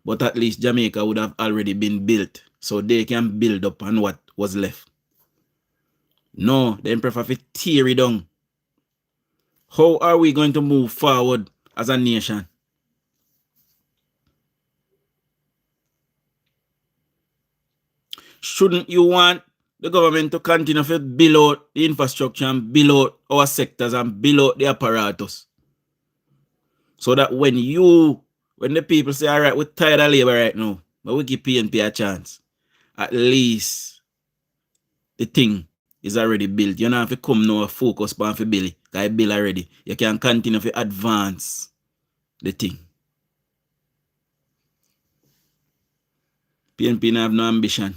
But at least Jamaica would have already been built, so they can build up on what was left. No, they prefer to tear it down. How are we going to move forward as a nation? Shouldn't you want the government to continue to build out the infrastructure and build out our sectors and build out the apparatus? So that when the people say, all right, we're tired of labor right now, but we give PNP a chance. at least the thing is already built. You don't have to come now focus on for build it. Because it's built already. You can continue to advance the thing. PNP don't have no ambition.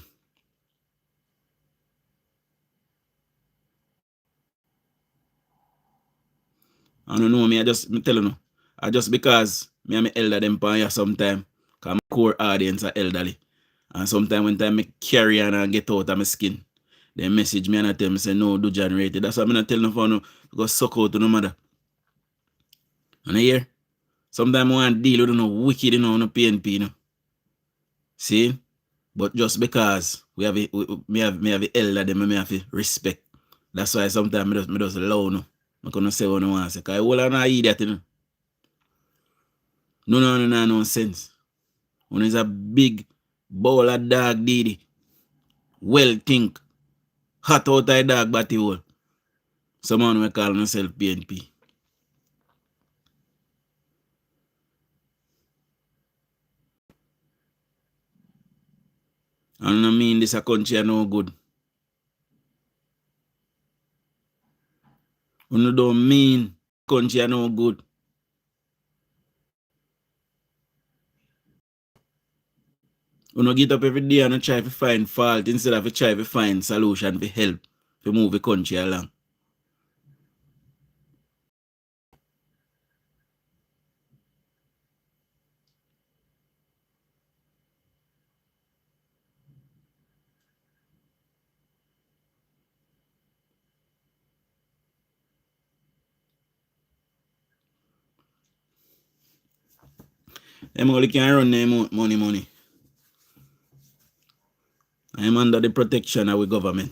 I don't know, me tell you no. I just because me and my elder them pan here sometime. Because my core audience are elderly. And sometimes when time me carry on and get out of my skin, they message me and I tell me say no, do generated. That's why I'm not telling them for no go suck out to no mother. And I hear sometimes I want to deal with no wicked, no PNP, See? But just because me have the elder them, me have to respect. That's why sometimes me just allow no. I can't say what I want to say. Because I will not idiot, No sense. When is a big bowl of dog didi. Well think. Hot out of dog batty hole. Someone will call myself PNP. I don't mean this a country are no good. You don't mean country are no good. You get up every day and try to find fault instead of try to find solution for help to move the country along. Them only can run their money. I'm under the protection of the government.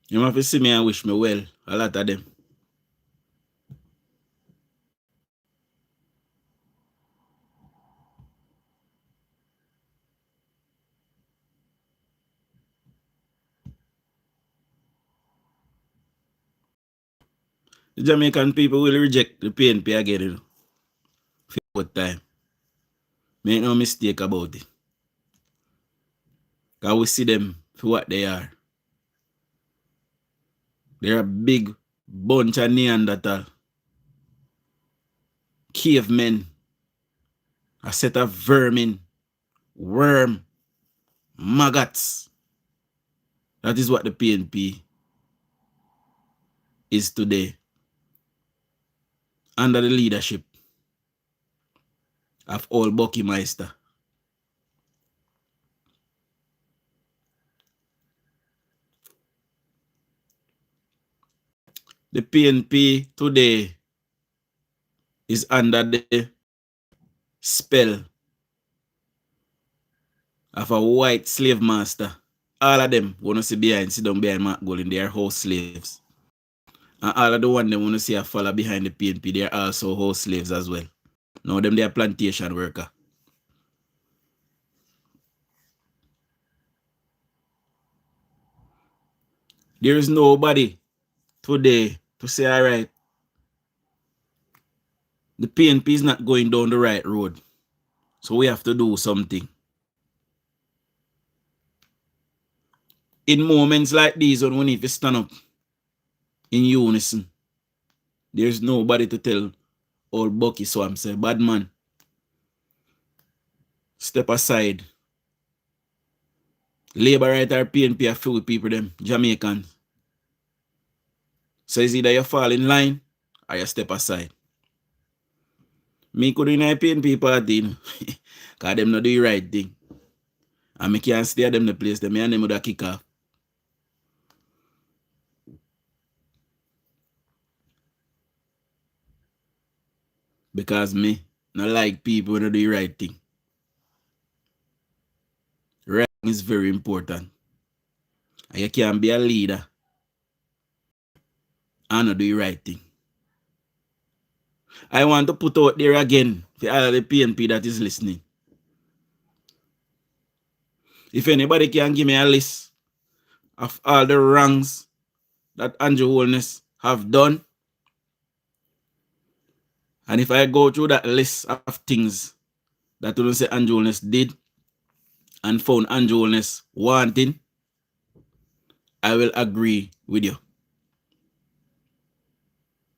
You have to see me and wish me well. A lot of them. The Jamaican people will reject the PNP again, for what time. Make no mistake about it. Because we see them for what they are. They're a big bunch of Neanderthal. Cavemen. A set of vermin. Worm. Maggots. That is what the PNP is today. Under the leadership of old Bucky Meister. The PNP today is under the spell of a white slave master. All of them want to sit down behind Mark Gold in their house slaves. And all of the one them want to see a follow behind the PNP, they are also house slaves as well. Now them they are plantation worker. There is nobody today to say, all right, the PNP is not going down the right road. So we have to do something. In moments like these when we need to stand up in unison, there's nobody to tell old Bucky Swamp say, bad man, step aside. Labour right or PNP are filled with people them, Jamaicans. So it's either you fall in line or you step aside. Me could in a PNP party, because them not do the right thing. And me can't stay at them the place, them and them would kick off. Because me not like people who do the right thing. Right is very important. And you can't be a leader and not do the right thing. I want to put out there again for all the PNP that is listening. If anybody can give me a list of all the wrongs that Andrew Holness have done, and if I go through that list of things that you don't say Andrew Holness did and found Andrew Holness wanting, I will agree with you.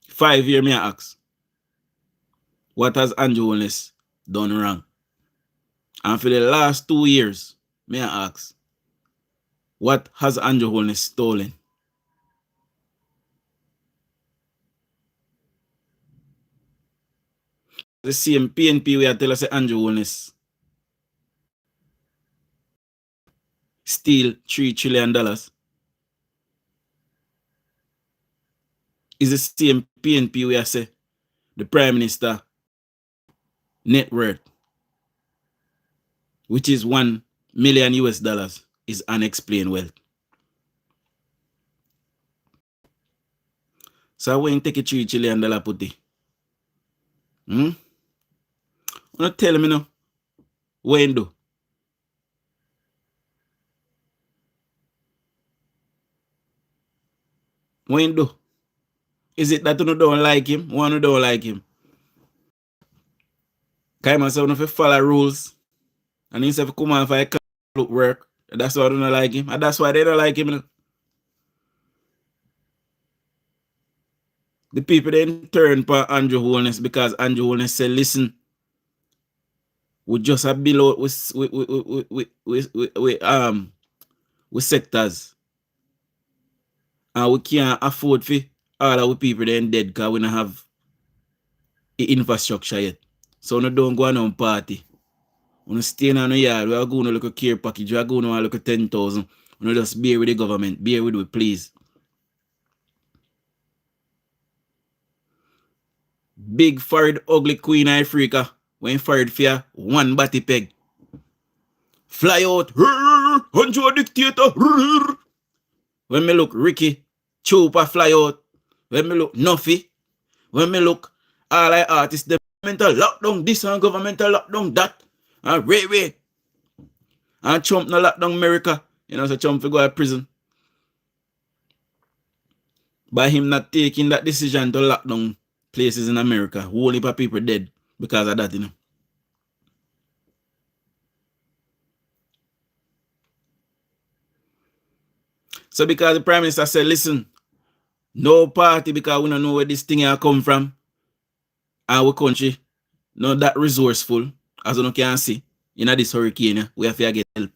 5 years, me I ask, what has Andrew Holness done wrong? And for the last 2 years, me I ask, what has Andrew Holness stolen? The same PNP we are telling us Andrew Holness steal $3 trillion. Is the same PNP we are say the Prime Minister net worth, which is $1 million US, is unexplained wealth. So when you take a $3 trillion put it, don't tell me no. What you do? What you do? Is it that you don't like him? One who don't like him? Kaima say you follow rules. And instead of come on for a look work, that's why they don't like him. And that's why they don't like him. The people then turn for Andrew Holness because Andrew Holness said, listen, we just have below with sectors. And we can't afford for all our people then dead because we don't have the infrastructure yet. So we don't go on party. We don't stay in the yard. We are going to look a care package. We are going to look at 10,000. We just bear with the government. Bear with it, please. Big forehead ugly queen of Africa. When forehead fear one body peg. Fly out. Andrew dictator. When me look Ricky Chupa fly out. When me look Nuffy. When me look all I artists, the governmental lockdown this and governmental lockdown that. And Ray. And Trump no lockdown America. You know, so Trump will go to prison. By him not taking that decision to lock down places in America. Whole heap of people dead because of that, you know. So because the Prime Minister said, listen, no party because we don't know where this thing here come from. Our country not that resourceful, as you can see, in this hurricane, we have to get help.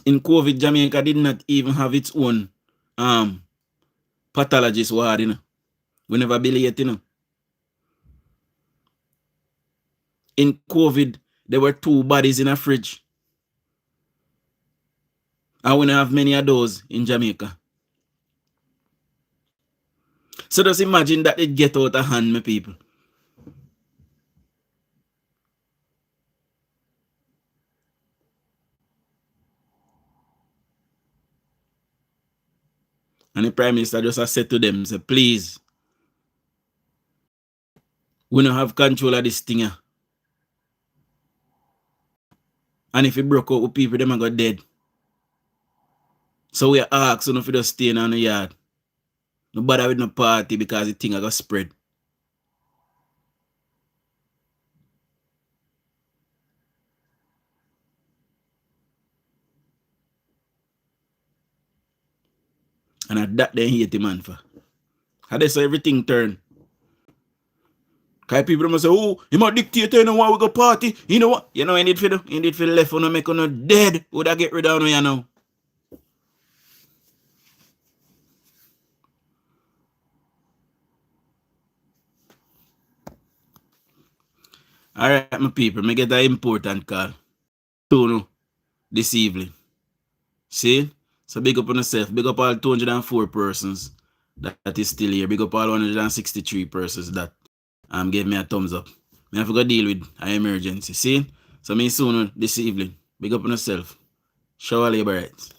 In COVID, Jamaica did not even have its own pathologist ward, you know. We never believe it, you know. In COVID, there were 2 bodies in a fridge. And we don't have many of those in Jamaica. So just imagine that it get out of hand, my people. And the Prime Minister just said to them, say, please, we don't have control of this thing here. And if it broke out with people, them are got dead. So we ask you if you just stay in the yard. No bother with no party because the thing got spread. And at that they hate the man for. How they say everything turn. Because people must say, oh, he's a dictator, you know why we go party. You know what? You know you need for do? You need for left on make on dead. Would I get rid of you now? Alright, my people, me get an important call. Tono this evening. See? So big up on yourself. Big up all 204 persons that is still here. Big up all 163 persons that gave me a thumbs up. I have to go deal with an emergency. See? So me soon this evening. Big up on yourself. Show all labor rights.